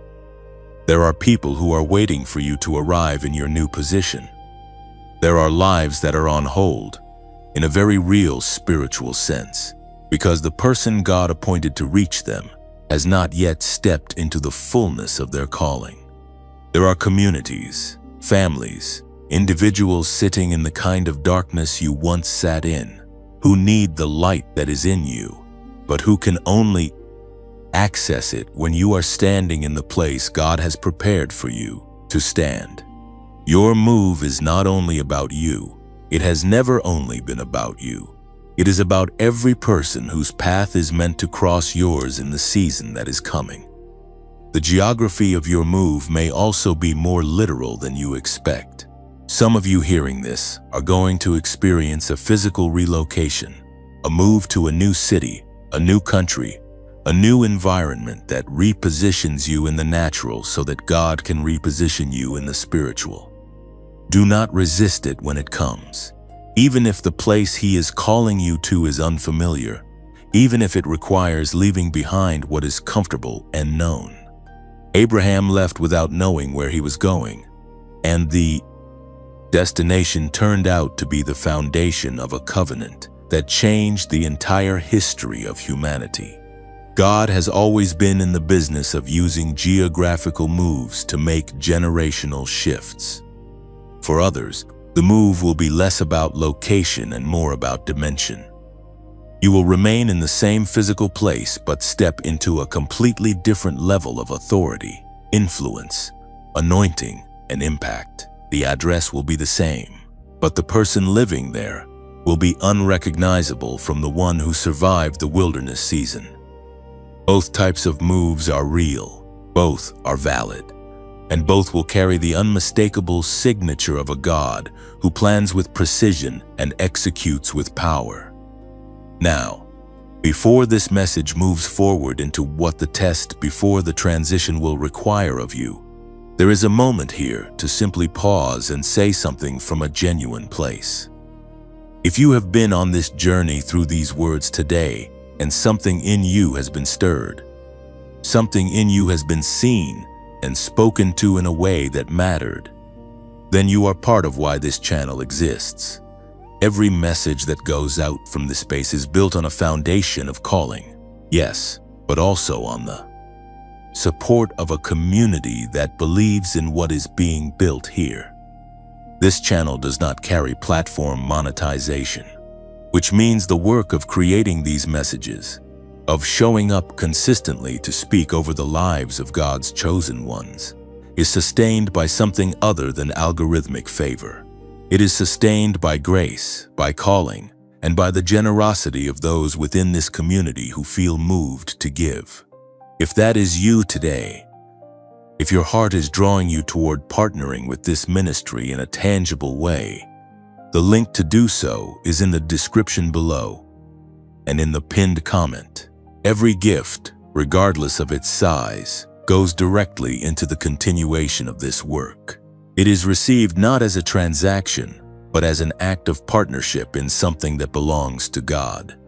There are people who are waiting for you to arrive in your new position. There are lives that are on hold, in a very real spiritual sense, because the person God appointed to reach them has not yet stepped into the fullness of their calling. There are communities, families, individuals sitting in the kind of darkness you once sat in, who need the light that is in you, but who can only access it when you are standing in the place God has prepared for you to stand. Your move is not only about you. It has never only been about you. It is about every person whose path is meant to cross yours in the season that is coming. The geography of your move may also be more literal than you expect. Some of you hearing this are going to experience a physical relocation, a move to a new city, a new country, a new environment that repositions you in the natural so that God can reposition you in the spiritual. Do not resist it when it comes. Even if the place He is calling you to is unfamiliar, even if it requires leaving behind what is comfortable and known. Abraham left without knowing where he was going, and the destination turned out to be the foundation of a covenant that changed the entire history of humanity. God has always been in the business of using geographical moves to make generational shifts. For others, the move will be less about location and more about dimension. You will remain in the same physical place but step into a completely different level of authority, influence, anointing, and impact. The address will be the same, but the person living there will be unrecognizable from the one who survived the wilderness season. Both types of moves are real, both are valid, and both will carry the unmistakable signature of a God who plans with precision and executes with power. Now, before this message moves forward into what the test before the transition will require of you, there is a moment here to simply pause and say something from a genuine place. If you have been on this journey through these words today and something in you has been stirred, something in you has been seen and spoken to in a way that mattered, then you are part of why this channel exists. Every message that goes out from this space is built on a foundation of calling, yes, but also on the support of a community that believes in what is being built here. This channel does not carry platform monetization, which means the work of creating these messages, of showing up consistently to speak over the lives of God's chosen ones, is sustained by something other than algorithmic favor. It is sustained by grace, by calling, and by the generosity of those within this community who feel moved to give. If that is you today, if your heart is drawing you toward partnering with this ministry in a tangible way, the link to do so is in the description below and in the pinned comment. Every gift, regardless of its size, goes directly into the continuation of this work. It is received not as a transaction, but as an act of partnership in something that belongs to God.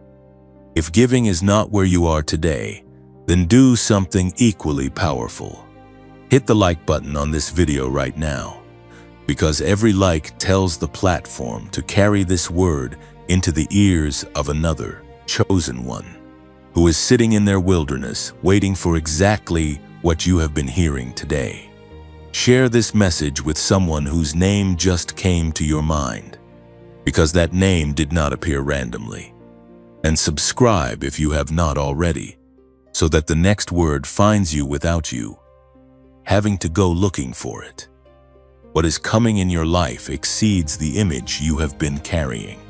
If giving is not where you are today, then do something equally powerful. Hit the like button on this video right now, because every like tells the platform to carry this word into the ears of another chosen one who is sitting in their wilderness waiting for exactly what you have been hearing today. Share this message with someone whose name just came to your mind, because that name did not appear randomly. And subscribe if you have not already, so that the next word finds you without you having to go looking for it. What is coming in your life exceeds the image you have been carrying.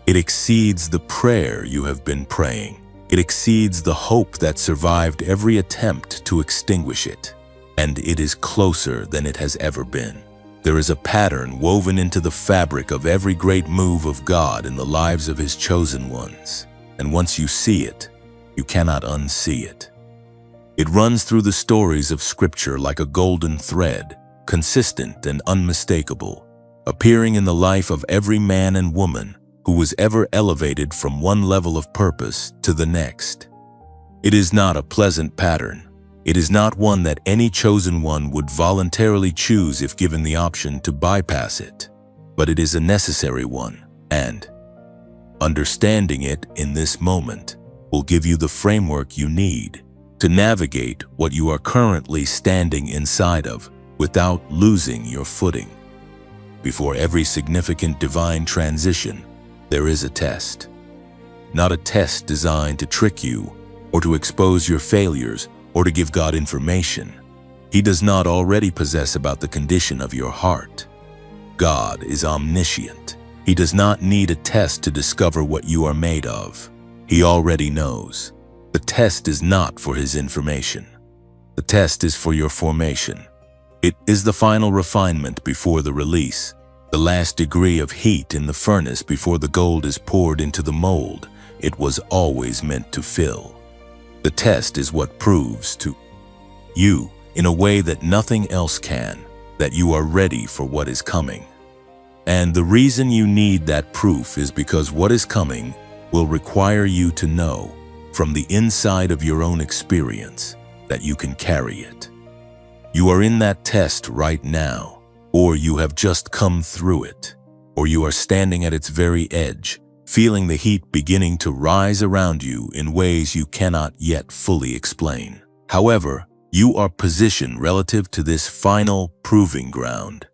It exceeds the prayer you have been praying. It exceeds the hope that survived every attempt to extinguish it. And it is closer than it has ever been. There is a pattern woven into the fabric of every great move of God in the lives of His chosen ones. And once you see it, you cannot unsee it. It runs through the stories of Scripture like a golden thread, consistent and unmistakable, appearing in the life of every man and woman who was ever elevated from one level of purpose to the next. It is not a pleasant pattern. It is not one that any chosen one would voluntarily choose if given the option to bypass it, but it is a necessary one, and understanding it in this moment will give you the framework you need to navigate what you are currently standing inside of without losing your footing. Before every significant divine transition, there is a test. Not a test designed to trick you or to expose your failures or to give God information He does not already possess about the condition of your heart. God is omniscient. He does not need a test to discover what you are made of. He already knows. The test is not for His information. The test is for your formation. It is the final refinement before the release, the last degree of heat in the furnace before the gold is poured into the mold it was always meant to fill. The test is what proves to you, in a way that nothing else can, that you are ready for what is coming. And the reason you need that proof is because what is coming will require you to know, from the inside of your own experience, that you can carry it. You are in that test right now, or you have just come through it, or you are standing at its very edge, feeling the heat beginning to rise around you in ways you cannot yet fully explain. However, you are positioned relative to this final proving ground.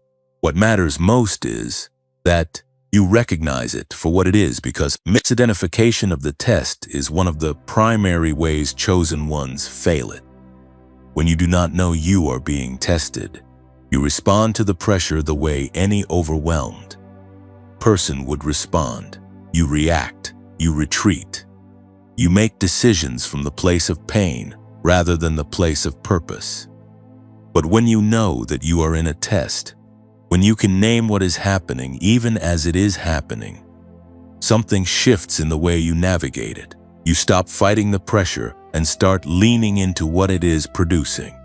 What matters most is that you recognize it for what it is, because misidentification of the test is one of the primary ways chosen ones fail it. When you do not know you are being tested, you respond to the pressure the way any overwhelmed person would respond. You react, you retreat. You make decisions from the place of pain rather than the place of purpose. But when you know that you are in a test, when you can name what is happening even as it is happening, something shifts in the way you navigate it. You stop fighting the pressure and start leaning into what it is producing.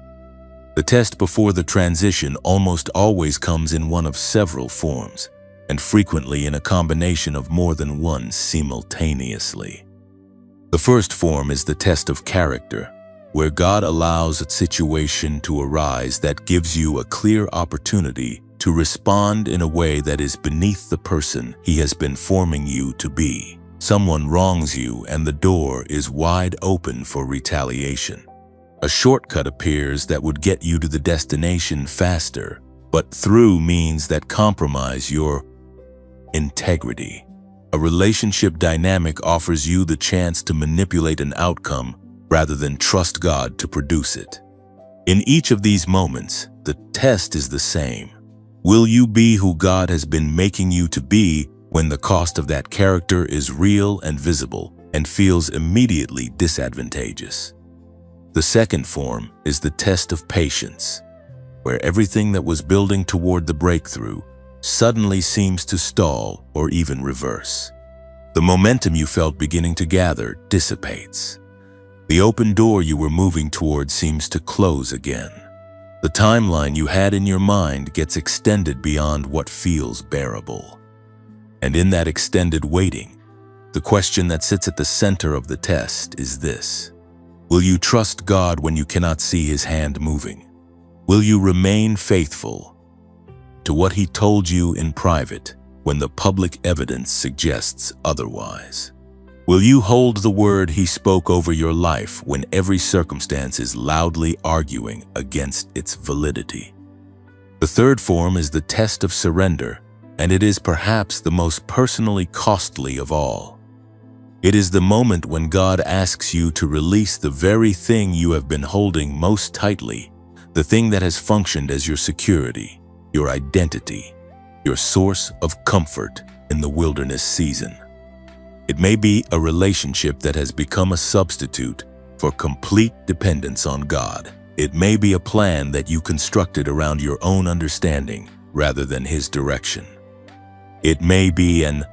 The test before the transition almost always comes in one of several forms, and frequently in a combination of more than one simultaneously. The first form is the test of character, where God allows a situation to arise that gives you a clear opportunity to respond in a way that is beneath the person He has been forming you to be. Someone wrongs you and the door is wide open for retaliation. A shortcut appears that would get you to the destination faster, but through means that compromise your integrity. A relationship dynamic offers you the chance to manipulate an outcome rather than trust God to produce it. In each of these moments, the test is the same. Will you be who God has been making you to be when the cost of that character is real and visible and feels immediately disadvantageous? The second form is the test of patience, where everything that was building toward the breakthrough suddenly seems to stall or even reverse. The momentum you felt beginning to gather dissipates. The open door you were moving toward seems to close again. The timeline you had in your mind gets extended beyond what feels bearable. And in that extended waiting, the question that sits at the center of the test is this: will you trust God when you cannot see His hand moving? Will you remain faithful to what He told you in private when the public evidence suggests otherwise? Will you hold the word He spoke over your life when every circumstance is loudly arguing against its validity? The third form is the test of surrender, and it is perhaps the most personally costly of all. It is the moment when God asks you to release the very thing you have been holding most tightly, the thing that has functioned as your security, your identity, your source of comfort in the wilderness season. It may be a relationship that has become a substitute for complete dependence on God. It may be a plan that you constructed around your own understanding rather than His direction. It may be an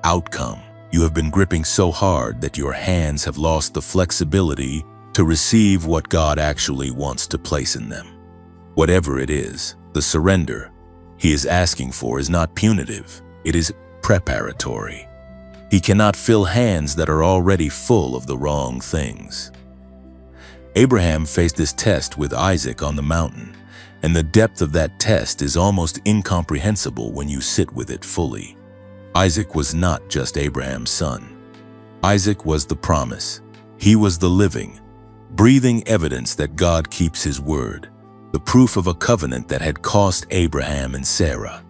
outcome you have been gripping so hard that your hands have lost the flexibility to receive what God actually wants to place in them. Whatever it is, the surrender He is asking for is not punitive, it is preparatory. He cannot fill hands that are already full of the wrong things. Abraham faced this test with Isaac on the mountain, and the depth of that test is almost incomprehensible when you sit with it fully. Isaac was not just Abraham's son. Isaac was the promise. He was the living, breathing evidence that God keeps His word, the proof of a covenant that had cost Abraham and Sarah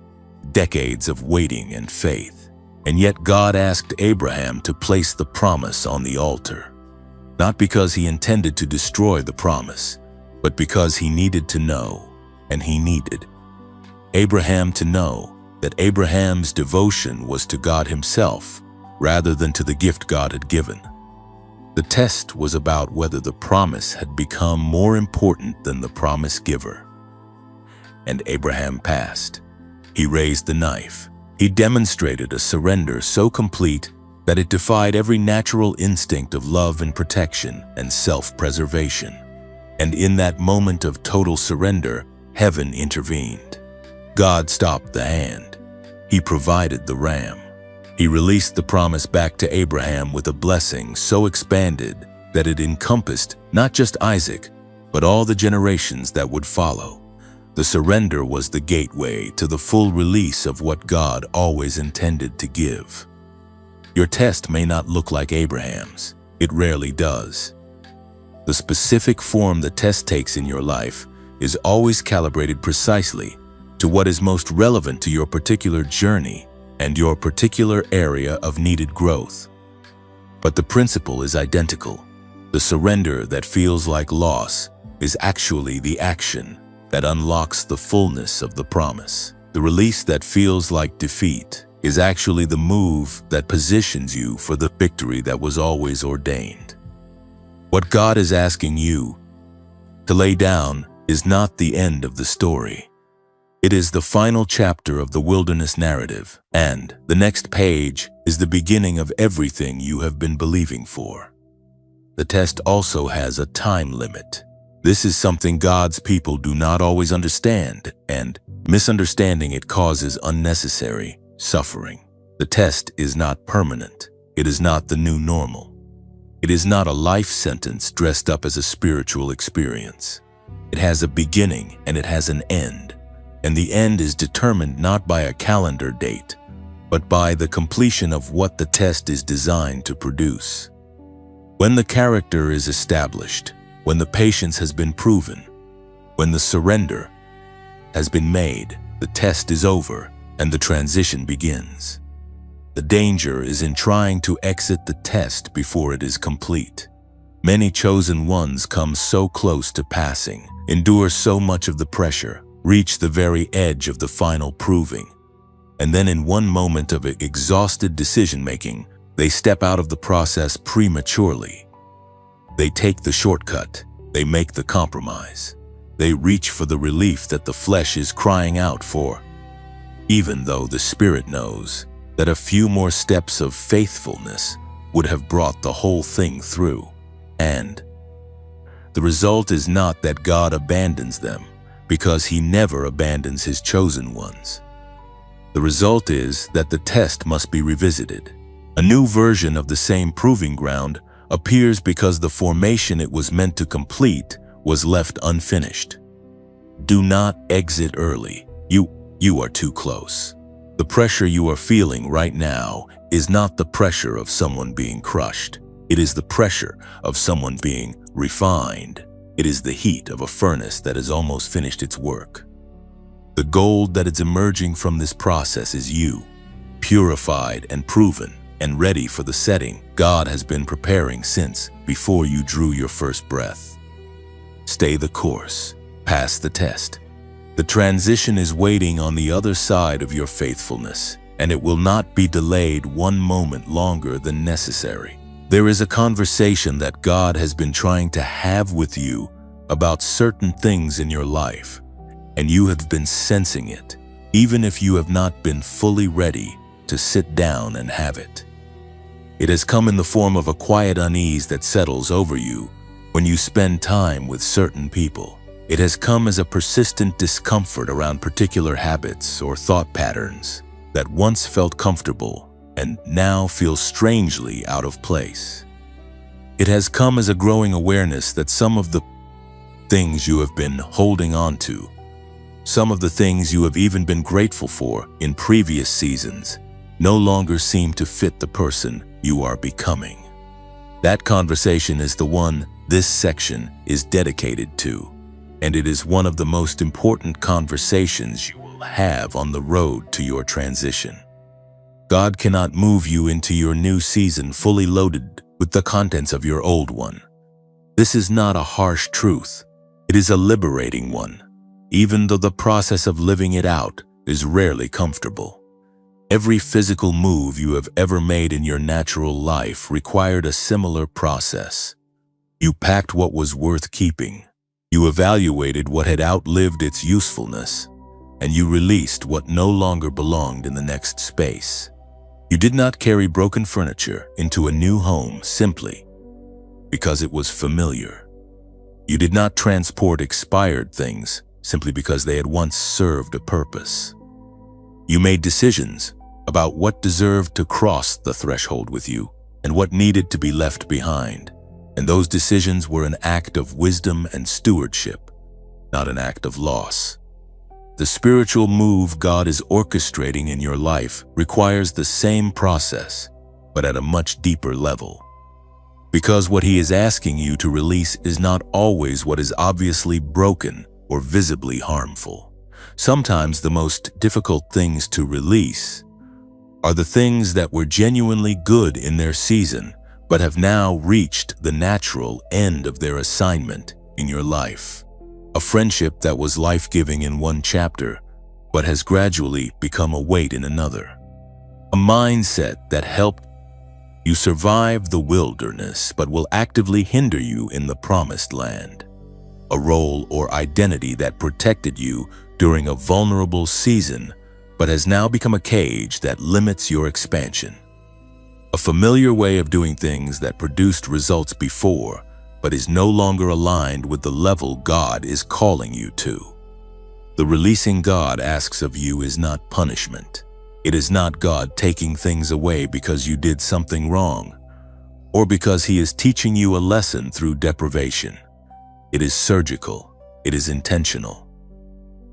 decades of waiting and faith. And yet God asked Abraham to place the promise on the altar, not because He intended to destroy the promise, but because He needed to know, and He needed Abraham to know that Abraham's devotion was to God Himself rather than to the gift God had given. The test was about whether the promise had become more important than the promise giver. And Abraham passed. He raised the knife. He demonstrated a surrender so complete that it defied every natural instinct of love and protection and self-preservation. And in that moment of total surrender, heaven intervened. God stopped the hand. He provided the ram. He released the promise back to Abraham with a blessing so expanded that it encompassed not just Isaac, but all the generations that would follow. The surrender was the gateway to the full release of what God always intended to give. Your test may not look like Abraham's. It rarely does. The specific form the test takes in your life is always calibrated precisely to what is most relevant to your particular journey and your particular area of needed growth. But the principle is identical. The surrender that feels like loss is actually the action that unlocks the fullness of the promise. The release that feels like defeat is actually the move that positions you for the victory that was always ordained. What God is asking you to lay down is not the end of the story. It is the final chapter of the wilderness narrative, and the next page is the beginning of everything you have been believing for. The test also has a time limit. This is something God's people do not always understand, and misunderstanding it causes unnecessary suffering. The test is not permanent. It is not the new normal. It is not a life sentence dressed up as a spiritual experience. It has a beginning and it has an end, and the end is determined not by a calendar date, but by the completion of what the test is designed to produce. When the character is established, when the patience has been proven, when the surrender has been made, the test is over and the transition begins. The danger is in trying to exit the test before it is complete. Many chosen ones come so close to passing, endure so much of the pressure, reach the very edge of the final proving, and then in one moment of exhausted decision-making, they step out of the process prematurely. They take the shortcut. They make the compromise. They reach for the relief that the flesh is crying out for, even though the spirit knows that a few more steps of faithfulness would have brought the whole thing through. And the result is not that God abandons them, because He never abandons His chosen ones. The result is that the test must be revisited. A new version of the same proving ground appears because the formation it was meant to complete was left unfinished. Do not exit early. You are too close. The pressure you are feeling right now is not the pressure of someone being crushed. It is the pressure of someone being refined. It is the heat of a furnace that has almost finished its work. The gold that is emerging from this process is you, purified and proven and ready for the setting God has been preparing since before you drew your first breath. Stay the course. Pass the test. The transition is waiting on the other side of your faithfulness, and it will not be delayed one moment longer than necessary. There is a conversation that God has been trying to have with you about certain things in your life, and you have been sensing it, even if you have not been fully ready to sit down and have it. It has come in the form of a quiet unease that settles over you when you spend time with certain people. It has come as a persistent discomfort around particular habits or thought patterns that once felt comfortable and now feel strangely out of place. It has come as a growing awareness that some of the things you have been holding on to, some of the things you have even been grateful for in previous seasons, no longer seem to fit the person you are becoming. That conversation is the one this section is dedicated to, and it is one of the most important conversations you will have on the road to your transition. God cannot move you into your new season fully loaded with the contents of your old one. This is not a harsh truth. It is a liberating one, even though the process of living it out is rarely comfortable. Every physical move you have ever made in your natural life required a similar process. You packed what was worth keeping. You evaluated what had outlived its usefulness, and you released what no longer belonged in the next space. You did not carry broken furniture into a new home simply because it was familiar. You did not transport expired things simply because they had once served a purpose. You made decisions about what deserved to cross the threshold with you and what needed to be left behind. And those decisions were an act of wisdom and stewardship, not an act of loss. The spiritual move God is orchestrating in your life requires the same process, but at a much deeper level. Because what He is asking you to release is not always what is obviously broken or visibly harmful. Sometimes the most difficult things to release are the things that were genuinely good in their season, but have now reached the natural end of their assignment in your life. A friendship that was life-giving in one chapter, but has gradually become a weight in another. A mindset that helped you survive the wilderness, but will actively hinder you in the promised land. A role or identity that protected you during a vulnerable season, but has now become a cage that limits your expansion. A familiar way of doing things that produced results before, but is no longer aligned with the level God is calling you to. The releasing God asks of you is not punishment. It is not God taking things away because you did something wrong, or because He is teaching you a lesson through deprivation. It is surgical. It is intentional.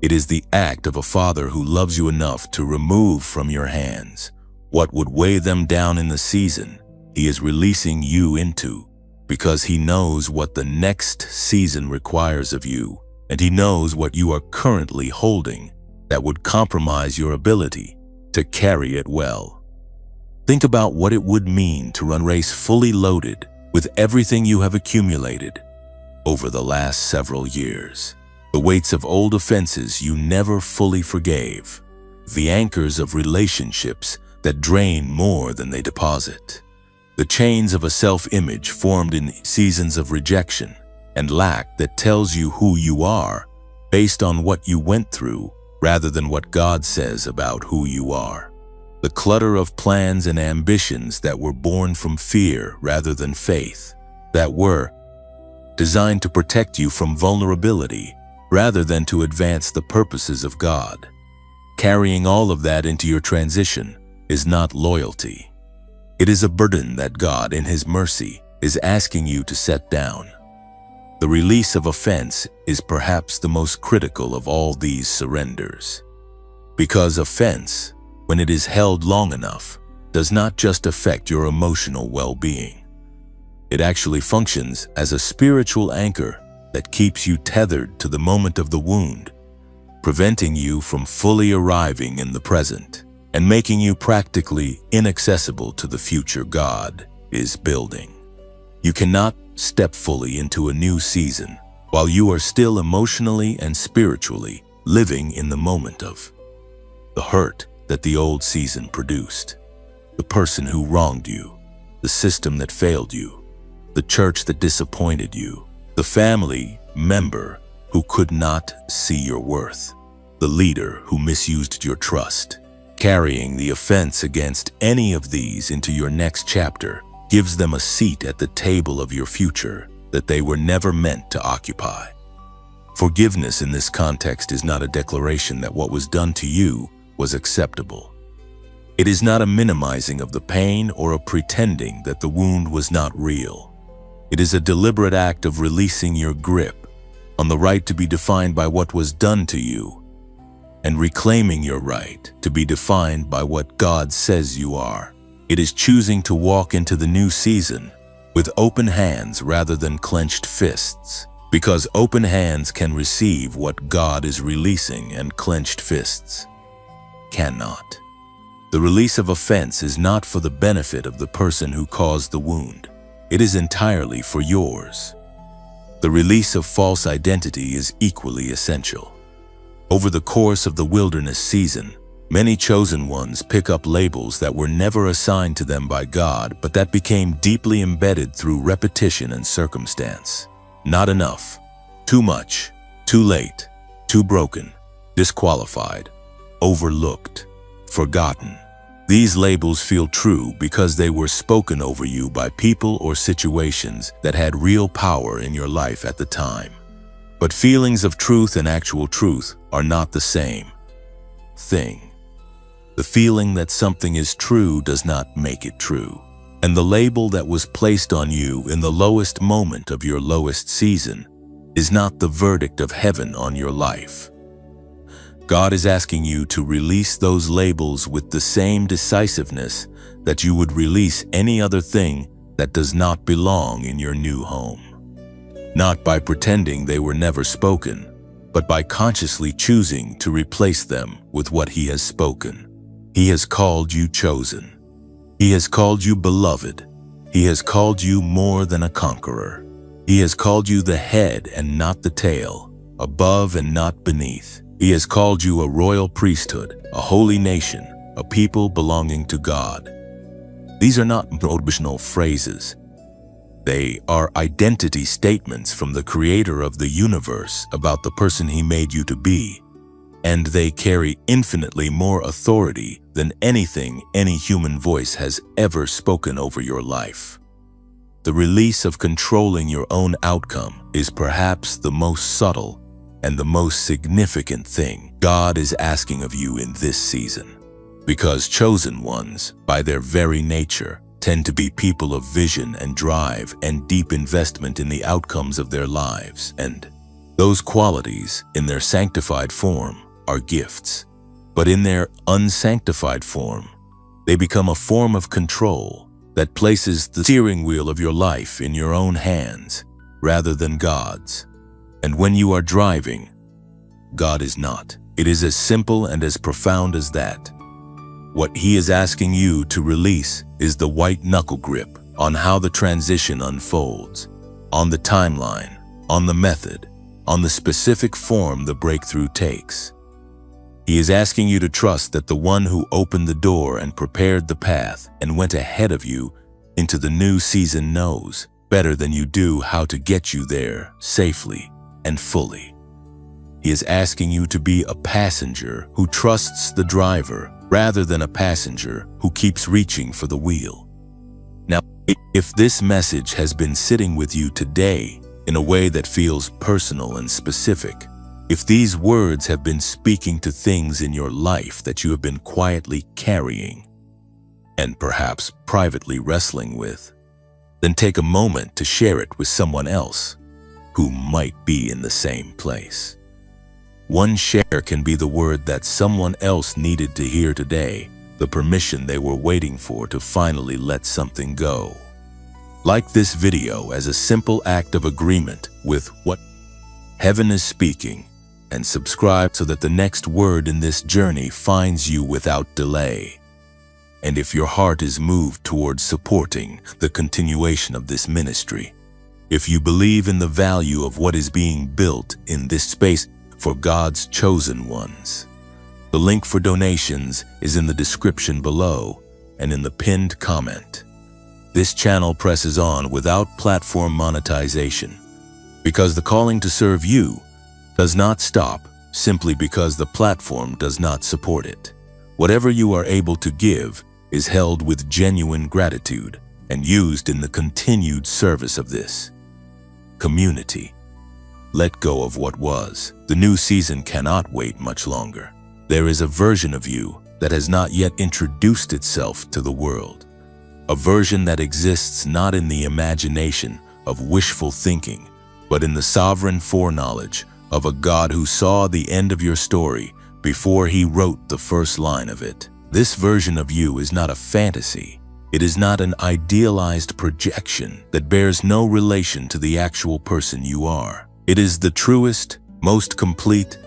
It is the act of a father who loves you enough to remove from your hands what would weigh them down in the season He is releasing you into, because He knows what the next season requires of you, and He knows what you are currently holding that would compromise your ability to carry it well. Think about what it would mean to run a race fully loaded with everything you have accumulated over the last several years. The weights of old offenses you never fully forgave, the anchors of relationships that drain more than they deposit, the chains of a self-image formed in seasons of rejection and lack that tells you who you are based on what you went through rather than what God says about who you are. The clutter of plans and ambitions that were born from fear rather than faith, that were designed to protect you from vulnerability rather than to advance the purposes of God. Carrying all of that into your transition is not loyalty. It is a burden that God, in His mercy, is asking you to set down. The release of offense is perhaps the most critical of all these surrenders. Because offense, when it is held long enough, does not just affect your emotional well-being. It actually functions as a spiritual anchor that keeps you tethered to the moment of the wound, preventing you from fully arriving in the present and making you practically inaccessible to the future God is building. You cannot step fully into a new season while you are still emotionally and spiritually living in the moment of the hurt that the old season produced, the person who wronged you, the system that failed you, the church that disappointed you, the family member who could not see your worth, the leader who misused your trust. Carrying the offense against any of these into your next chapter gives them a seat at the table of your future that they were never meant to occupy. Forgiveness in this context is not a declaration that what was done to you was acceptable. It is not a minimizing of the pain or a pretending that the wound was not real. It is a deliberate act of releasing your grip on the right to be defined by what was done to you and reclaiming your right to be defined by what God says you are. It is choosing to walk into the new season with open hands rather than clenched fists, because open hands can receive what God is releasing and clenched fists cannot. The release of offense is not for the benefit of the person who caused the wound. It is entirely for yours. The release of false identity is equally essential. Over the course of the wilderness season, many chosen ones pick up labels that were never assigned to them by God, but that became deeply embedded through repetition and circumstance. Not enough, too much, too late, too broken, disqualified, overlooked, forgotten. These labels feel true because they were spoken over you by people or situations that had real power in your life at the time. But feelings of truth and actual truth are not the same thing. The feeling that something is true does not make it true. And the label that was placed on you in the lowest moment of your lowest season is not the verdict of heaven on your life. God is asking you to release those labels with the same decisiveness that you would release any other thing that does not belong in your new home. Not by pretending they were never spoken, but by consciously choosing to replace them with what He has spoken. He has called you chosen. He has called you beloved. He has called you more than a conqueror. He has called you the head and not the tail, above and not beneath. He has called you a royal priesthood, a holy nation, a people belonging to God. These are not motivational phrases. They are identity statements from the Creator of the universe about the person He made you to be, and they carry infinitely more authority than anything any human voice has ever spoken over your life. The release of controlling your own outcome is perhaps the most subtle and the most significant thing God is asking of you in this season. Because chosen ones, by their very nature, tend to be people of vision and drive and deep investment in the outcomes of their lives, and those qualities, in their sanctified form, are gifts. But in their unsanctified form, they become a form of control that places the steering wheel of your life in your own hands rather than God's. And when you are driving, God is not. It is as simple and as profound as that. What He is asking you to release is the white knuckle grip on how the transition unfolds, on the timeline, on the method, on the specific form the breakthrough takes. He is asking you to trust that the one who opened the door and prepared the path and went ahead of you into the new season knows better than you do how to get you there safely and fully. He is asking you to be a passenger who trusts the driver rather than a passenger who keeps reaching for the wheel. Now, if this message has been sitting with you today in a way that feels personal and specific, if these words have been speaking to things in your life that you have been quietly carrying and perhaps privately wrestling with, then take a moment to share it with someone else who might be in the same place. One share can be the word that someone else needed to hear today, the permission they were waiting for to finally let something go. Like this video as a simple act of agreement with what heaven is speaking, and subscribe so that the next word in this journey finds you without delay. And if your heart is moved towards supporting the continuation of this ministry, if you believe in the value of what is being built in this space for God's chosen ones, the link for donations is in the description below and in the pinned comment. This channel presses on without platform monetization because the calling to serve you does not stop simply because the platform does not support it. Whatever you are able to give is held with genuine gratitude and used in the continued service of this community. Let go of what was. The new season cannot wait much longer. There is a version of you that has not yet introduced itself to the world. A version that exists not in the imagination of wishful thinking, but in the sovereign foreknowledge of a God who saw the end of your story before He wrote the first line of it. This version of you is not a fantasy. It is not an idealized projection that bears no relation to the actual person you are. It is the truest, most complete,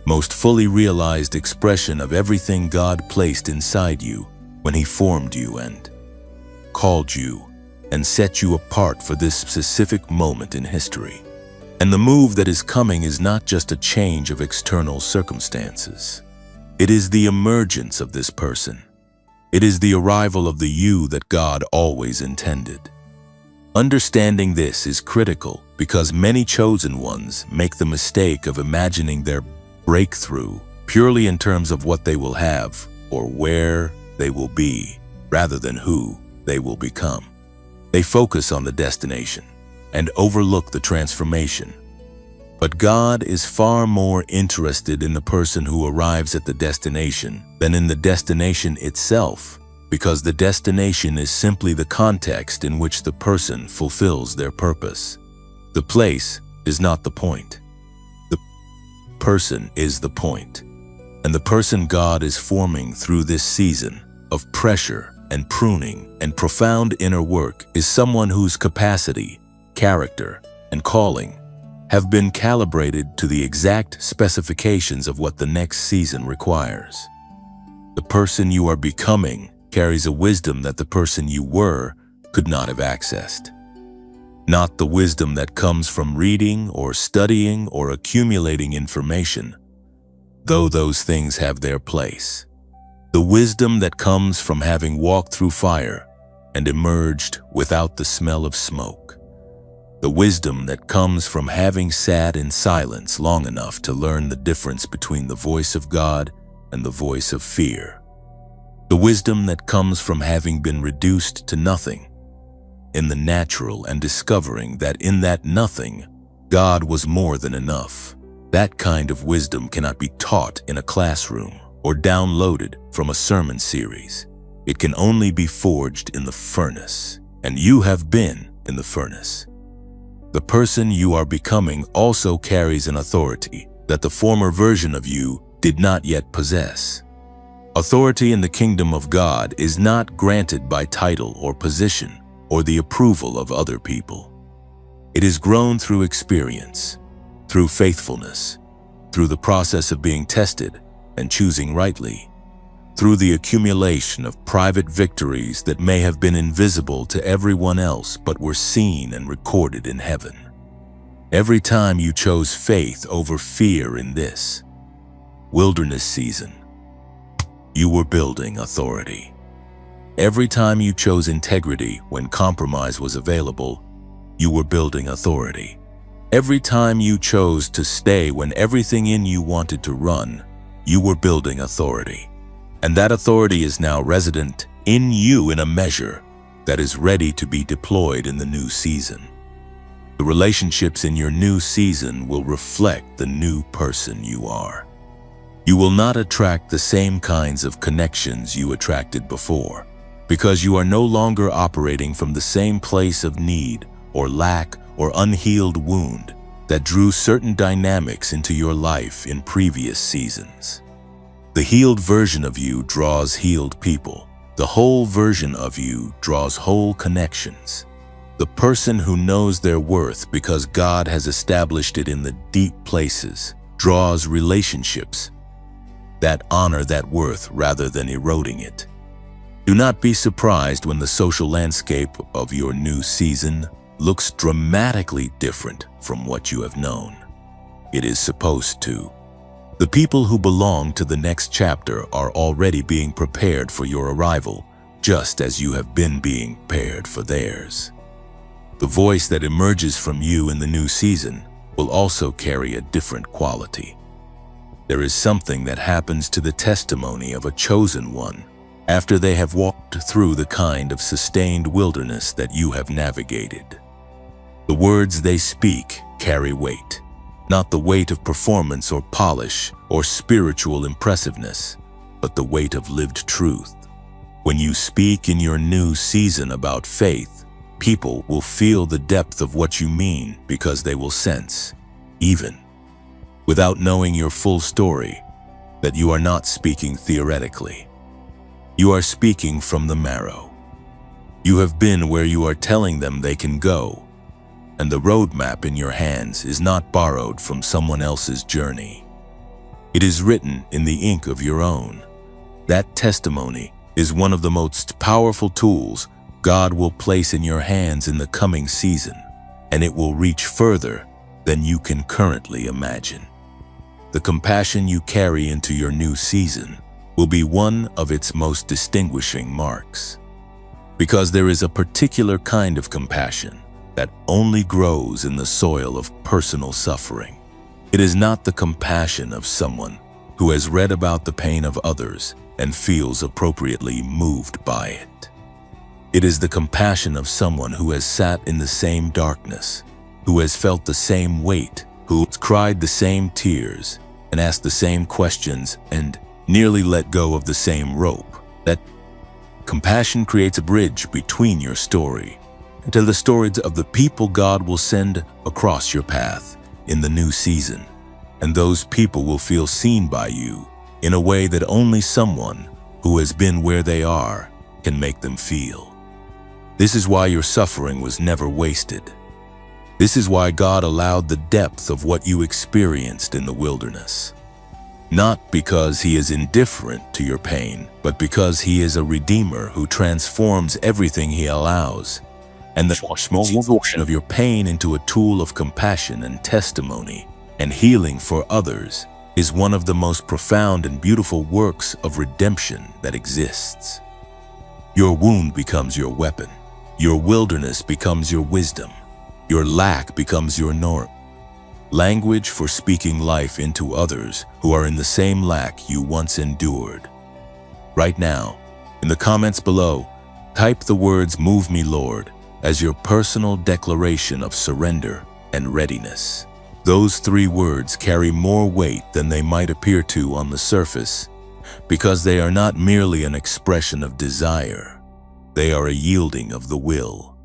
most fully realized expression of everything God placed inside you when He formed you and called you and set you apart for this specific moment in history. And the move that is coming is not just a change of external circumstances. It is the emergence of this person. It is the arrival of the you that God always intended. Understanding this is critical because many chosen ones make the mistake of imagining their breakthrough purely in terms of what they will have or where they will be, rather than who they will become. They focus on the destination and overlook the transformation. But God is far more interested in the person who arrives at the destination than in the destination itself, because the destination is simply the context in which the person fulfills their purpose. The place is not the point. The person is the point. And the person God is forming through this season of pressure and pruning and profound inner work is someone whose capacity, character, and calling have been calibrated to the exact specifications of what the next season requires. The person you are becoming carries a wisdom that the person you were could not have accessed. Not the wisdom that comes from reading or studying or accumulating information, though those things have their place. The wisdom that comes from having walked through fire and emerged without the smell of smoke. The wisdom that comes from having sat in silence long enough to learn the difference between the voice of God and the voice of fear. The wisdom that comes from having been reduced to nothing in the natural and discovering that in that nothing, God was more than enough. That kind of wisdom cannot be taught in a classroom or downloaded from a sermon series. It can only be forged in the furnace, and you have been in the furnace. The person you are becoming also carries an authority that the former version of you did not yet possess. Authority in the kingdom of God is not granted by title or position or the approval of other people. It is grown through experience, through faithfulness, through the process of being tested and choosing rightly, through the accumulation of private victories that may have been invisible to everyone else but were seen and recorded in heaven. Every time you chose faith over fear in this wilderness season, you were building authority. Every time you chose integrity when compromise was available, you were building authority. Every time you chose to stay when everything in you wanted to run, you were building authority. And that authority is now resident in you in a measure that is ready to be deployed in the new season. The relationships in your new season will reflect the new person you are. You will not attract the same kinds of connections you attracted before, because you are no longer operating from the same place of need or lack or unhealed wound that drew certain dynamics into your life in previous seasons. The healed version of you draws healed people. The whole version of you draws whole connections. The person who knows their worth because God has established it in the deep places draws relationships that honor that worth rather than eroding it. Do not be surprised when the social landscape of your new season looks dramatically different from what you have known. It is supposed to. The people who belong to the next chapter are already being prepared for your arrival, just as you have been being prepared for theirs. The voice that emerges from you in the new season will also carry a different quality. There is something that happens to the testimony of a chosen one after they have walked through the kind of sustained wilderness that you have navigated. The words they speak carry weight. Not the weight of performance or polish or spiritual impressiveness, but the weight of lived truth. When you speak in your new season about faith, people will feel the depth of what you mean because they will sense, even without knowing your full story, that you are not speaking theoretically. You are speaking from the marrow. You have been where you are telling them they can go, and the roadmap in your hands is not borrowed from someone else's journey. It is written in the ink of your own. That testimony is one of the most powerful tools God will place in your hands in the coming season, and it will reach further than you can currently imagine. The compassion you carry into your new season will be one of its most distinguishing marks, because there is a particular kind of compassion that only grows in the soil of personal suffering. It is not the compassion of someone who has read about the pain of others and feels appropriately moved by it. It is the compassion of someone who has sat in the same darkness, who has felt the same weight, who has cried the same tears and asked the same questions and nearly let go of the same rope. That compassion creates a bridge between your story and to the stories of the people God will send across your path in the new season. And those people will feel seen by you in a way that only someone who has been where they are can make them feel. This is why your suffering was never wasted. This is why God allowed the depth of what you experienced in the wilderness. Not because He is indifferent to your pain, but because He is a Redeemer who transforms everything He allows, and the transformation of your pain into a tool of compassion and testimony and healing for others is one of the most profound and beautiful works of redemption that exists. Your wound becomes your weapon. Your wilderness becomes your wisdom. Your lack becomes your norm. Language for speaking life into others who are in the same lack you once endured. Right now, in the comments below, type the words "Move me, Lord" as your personal declaration of surrender and readiness. Those 3 words carry more weight than they might appear to on the surface, because they are not merely an expression of desire. They are a yielding of the will.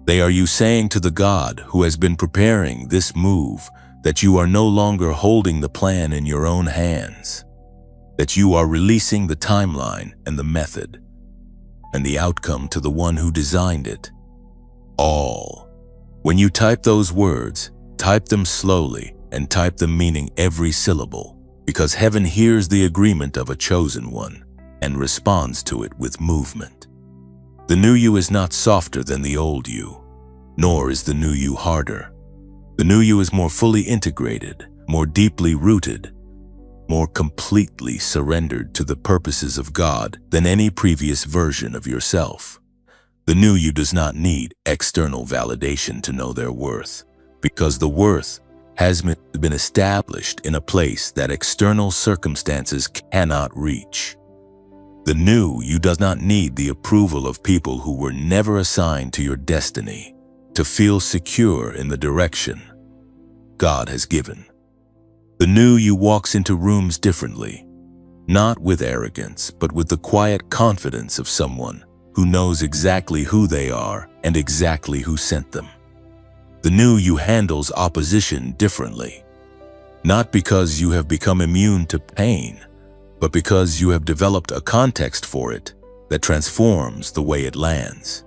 They are you saying to the God who has been preparing this move that you are no longer holding the plan in your own hands, that you are releasing the timeline and the method and the outcome to the one who designed it. All. When you type those words, type them slowly and type the meaning every syllable, because heaven hears the agreement of a chosen one and responds to it with movement. The new you is not softer than the old you, nor is the new you harder. The new you is more fully integrated, more deeply rooted, more completely surrendered to the purposes of God than any previous version of yourself. The new you does not need external validation to know their worth, because the worth has been established in a place that external circumstances cannot reach. The new you does not need the approval of people who were never assigned to your destiny to feel secure in the direction God has given. The new you walks into rooms differently, not with arrogance, but with the quiet confidence of someone who knows exactly who they are and exactly who sent them. The new you handles opposition differently, not because you have become immune to pain, but because you have developed a context for it that transforms the way it lands.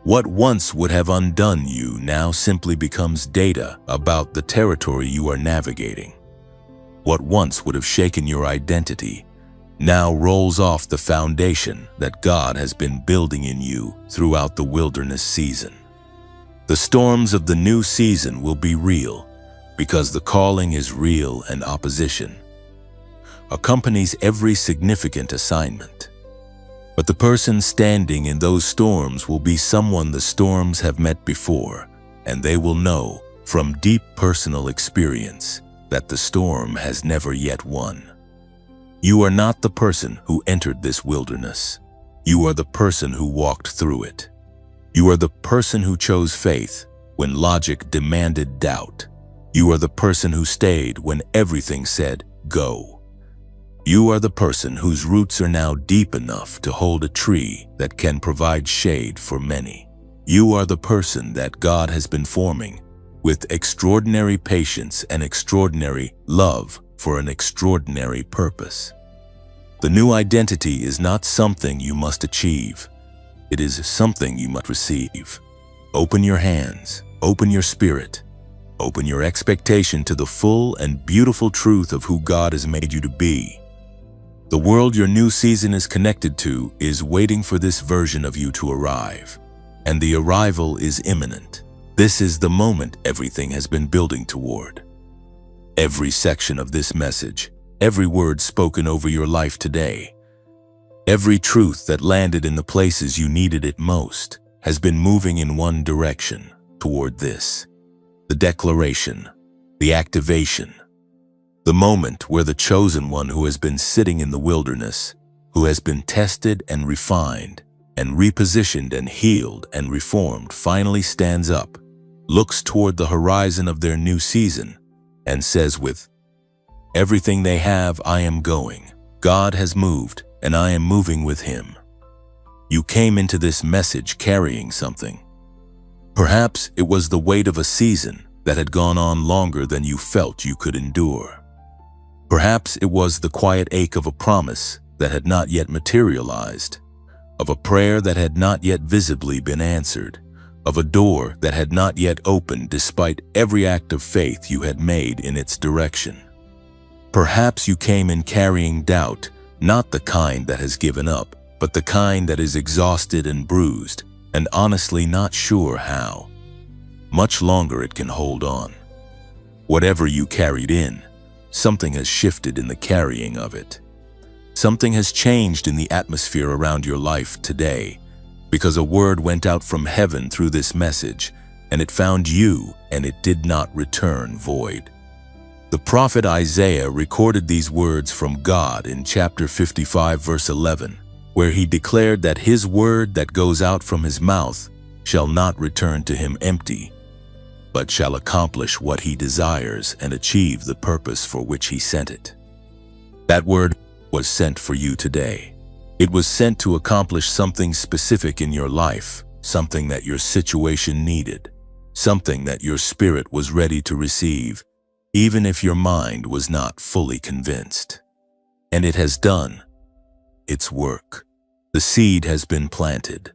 What once would have undone you now simply becomes data about the territory you are navigating. What once would have shaken your identity now rolls off the foundation that God has been building in you throughout the wilderness season. The storms of the new season will be real because the calling is real, and opposition accompanies every significant assignment. But the person standing in those storms will be someone the storms have met before, and they will know from deep personal experience that the storm has never yet won. You are not the person who entered this wilderness. You are the person who walked through it. You are the person who chose faith when logic demanded doubt. You are the person who stayed when everything said, go. You are the person whose roots are now deep enough to hold a tree that can provide shade for many. You are the person that God has been forming with extraordinary patience and extraordinary love for an extraordinary purpose. The new identity is not something you must achieve. It is something you must receive. Open your hands, open your spirit, open your expectation to the full and beautiful truth of who God has made you to be. The world your new season is connected to is waiting for this version of you to arrive, and the arrival is imminent. This is the moment everything has been building toward. Every section of this message, every word spoken over your life today, every truth that landed in the places you needed it most, has been moving in one direction, toward this: the declaration, the activation, The moment where the chosen one who has been sitting in the wilderness, who has been tested and refined, and repositioned and healed and reformed, finally stands up, looks toward the horizon of their new season, and says with everything they have, I am going. God has moved, and I am moving with him. You came into this message carrying something. Perhaps it was the weight of a season that had gone on longer than you felt you could endure. Perhaps it was the quiet ache of a promise that had not yet materialized, of a prayer that had not yet visibly been answered, of a door that had not yet opened despite every act of faith you had made in its direction. Perhaps you came in carrying doubt, not the kind that has given up, but the kind that is exhausted and bruised, and honestly not sure how much longer it can hold on. Whatever you carried in, something has shifted in the carrying of it. Something has changed in the atmosphere around your life today, because a word went out from heaven through this message, and it found you, and it did not return void. The prophet Isaiah recorded these words from God in chapter 55, verse 11, where he declared that his word that goes out from his mouth shall not return to him empty, but shall accomplish what he desires and achieve the purpose for which he sent it. That word was sent for you today. It was sent to accomplish something specific in your life, something that your situation needed, something that your spirit was ready to receive, even if your mind was not fully convinced. And it has done its work. The seed has been planted.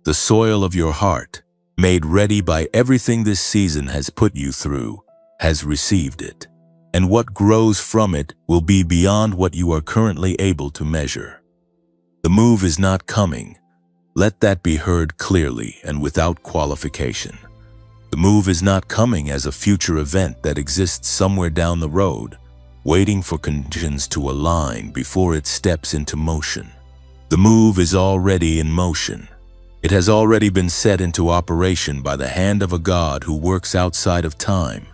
The soil of your heart, made ready by everything this season has put you through, has received it. And what grows from it will be beyond what you are currently able to measure. The move is not coming. Let that be heard clearly and without qualification. The move is not coming as a future event that exists somewhere down the road, waiting for conditions to align before it steps into motion. The move is already in motion. It has already been set into operation by the hand of a God who works outside of time,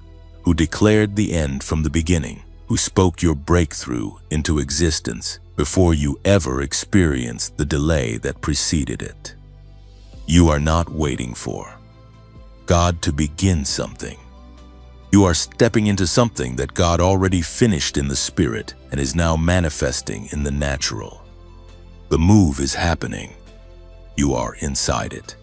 who declared the end from the beginning, who spoke your breakthrough into existence before you ever experienced the delay that preceded it. You are not waiting for God to begin something. You are stepping into something that God already finished in the spirit and is now manifesting in the natural. The move is happening. You are inside it.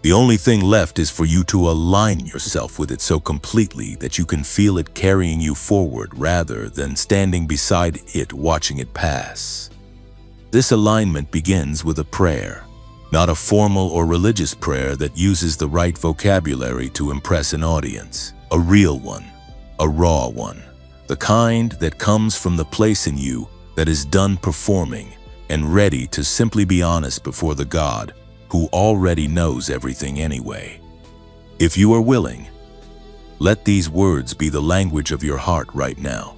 The only thing left is for you to align yourself with it so completely that you can feel it carrying you forward rather than standing beside it watching it pass. This alignment begins with a prayer, not a formal or religious prayer that uses the right vocabulary to impress an audience. A real one, a raw one, the kind that comes from the place in you that is done performing and ready to simply be honest before the God who already knows everything anyway. If you are willing, let these words be the language of your heart right now.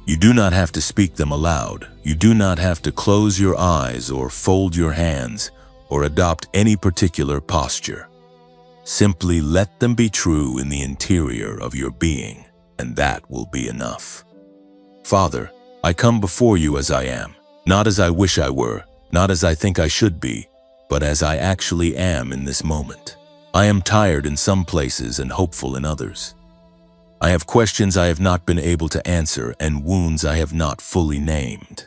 You do not have to speak them aloud. You do not have to close your eyes or fold your hands or adopt any particular posture. Simply let them be true in the interior of your being, and that will be enough. Father, I come before you as I am, not as I wish I were, not as I think I should be, but as I actually am in this moment. I am tired in some places and hopeful in others. I have questions I have not been able to answer and wounds I have not fully named.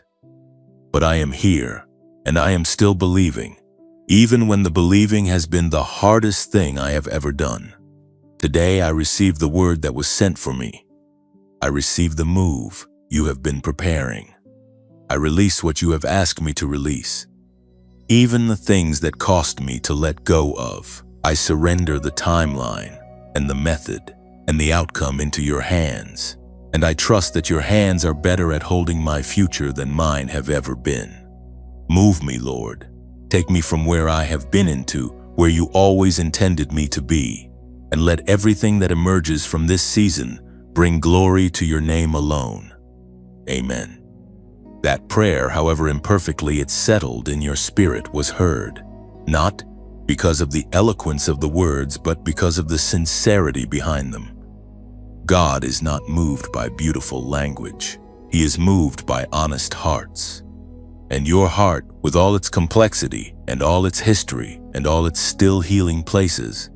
But I am here, and I am still believing, even when the believing has been the hardest thing I have ever done. Today I received the word that was sent for me. I received the move you have been preparing. I release what you have asked me to release. Even the things that cost me to let go of, I surrender the timeline and the method and the outcome into your hands, and I trust that your hands are better at holding my future than mine have ever been. Move me, Lord. Take me from where I have been into where you always intended me to be, and let everything that emerges from this season bring glory to your name alone. Amen. That prayer, however imperfectly it settled in your spirit, was heard, not because of the eloquence of the words, but because of the sincerity behind them. God is not moved by beautiful language. He is moved by honest hearts. And your heart, with all its complexity and all its history and all its still healing places,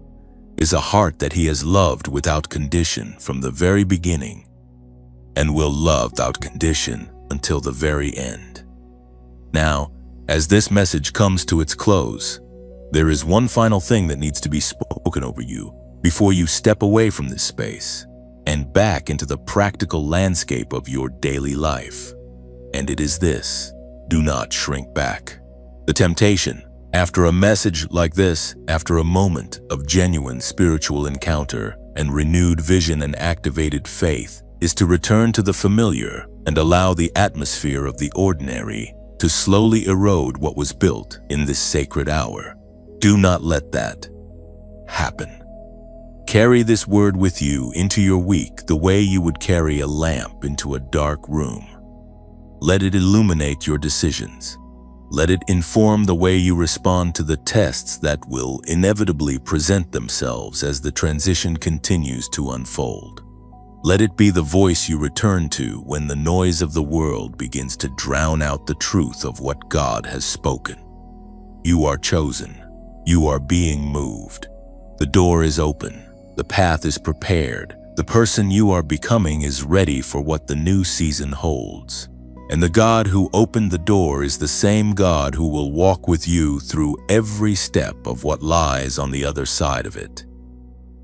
is a heart that He has loved without condition from the very beginning and will love without condition until the very end. Now, as this message comes to its close, there is one final thing that needs to be spoken over you before you step away from this space and back into the practical landscape of your daily life. And it is this: do not shrink back. The temptation, after a message like this, after a moment of genuine spiritual encounter and renewed vision and activated faith, is to return to the familiar and allow the atmosphere of the ordinary to slowly erode what was built in this sacred hour. Do not let that happen. Carry this word with you into your week the way you would carry a lamp into a dark room. Let it illuminate your decisions. Let it inform the way you respond to the tests that will inevitably present themselves as the transition continues to unfold. Let it be the voice you return to when the noise of the world begins to drown out the truth of what God has spoken. You are chosen. You are being moved. The door is open. The path is prepared. The person you are becoming is ready for what the new season holds. And the God who opened the door is the same God who will walk with you through every step of what lies on the other side of it.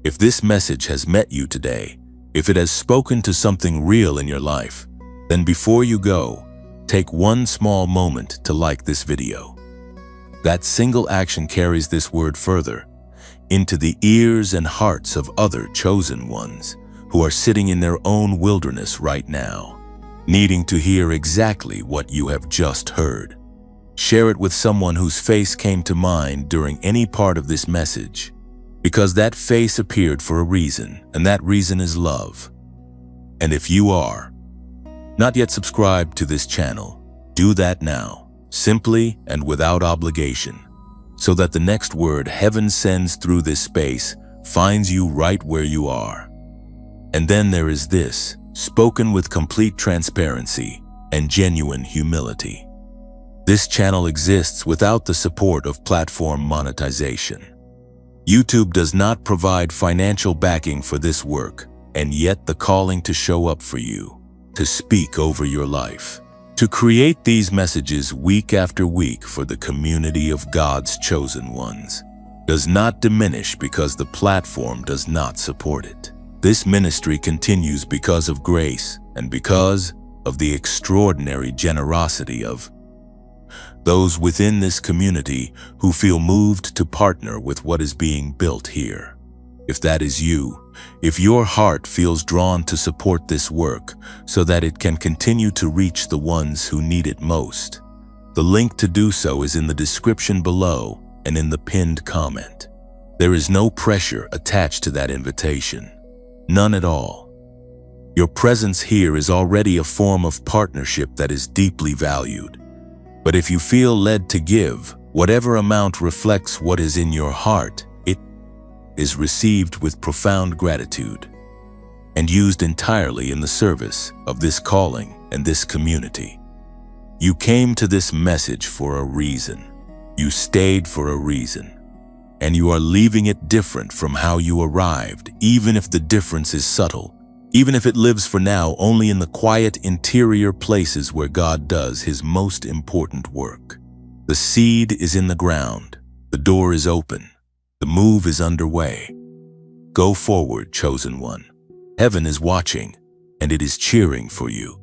If this message has met you today, if it has spoken to something real in your life, then before you go, take one small moment to like this video. That single action carries this word further into the ears and hearts of other chosen ones who are sitting in their own wilderness right now, needing to hear exactly what you have just heard. Share it with someone whose face came to mind during any part of this message, because that face appeared for a reason, and that reason is love. And if you are not yet subscribed to this channel, do that now, simply and without obligation, so that the next word heaven sends through this space finds you right where you are. And then there is this, spoken with complete transparency and genuine humility. This channel exists without the support of platform monetization. YouTube does not provide financial backing for this work, and yet the calling to show up for you, to speak over your life, to create these messages week after week for the community of God's chosen ones, does not diminish because the platform does not support it. This ministry continues because of grace and because of the extraordinary generosity of those within this community who feel moved to partner with what is being built here. If that is you, if your heart feels drawn to support this work so that it can continue to reach the ones who need it most, the link to do so is in the description below and in the pinned comment. There is no pressure attached to that invitation. None at all. Your presence here is already a form of partnership that is deeply valued. But if you feel led to give, whatever amount reflects what is in your heart, it is received with profound gratitude and used entirely in the service of this calling and this community. You came to this message for a reason. You stayed for a reason. And you are leaving it different from how you arrived, even if the difference is subtle, even if it lives for now only in the quiet interior places where God does His most important work. The seed is in the ground. The door is open. The move is underway. Go forward, chosen one. Heaven is watching, and it is cheering for you.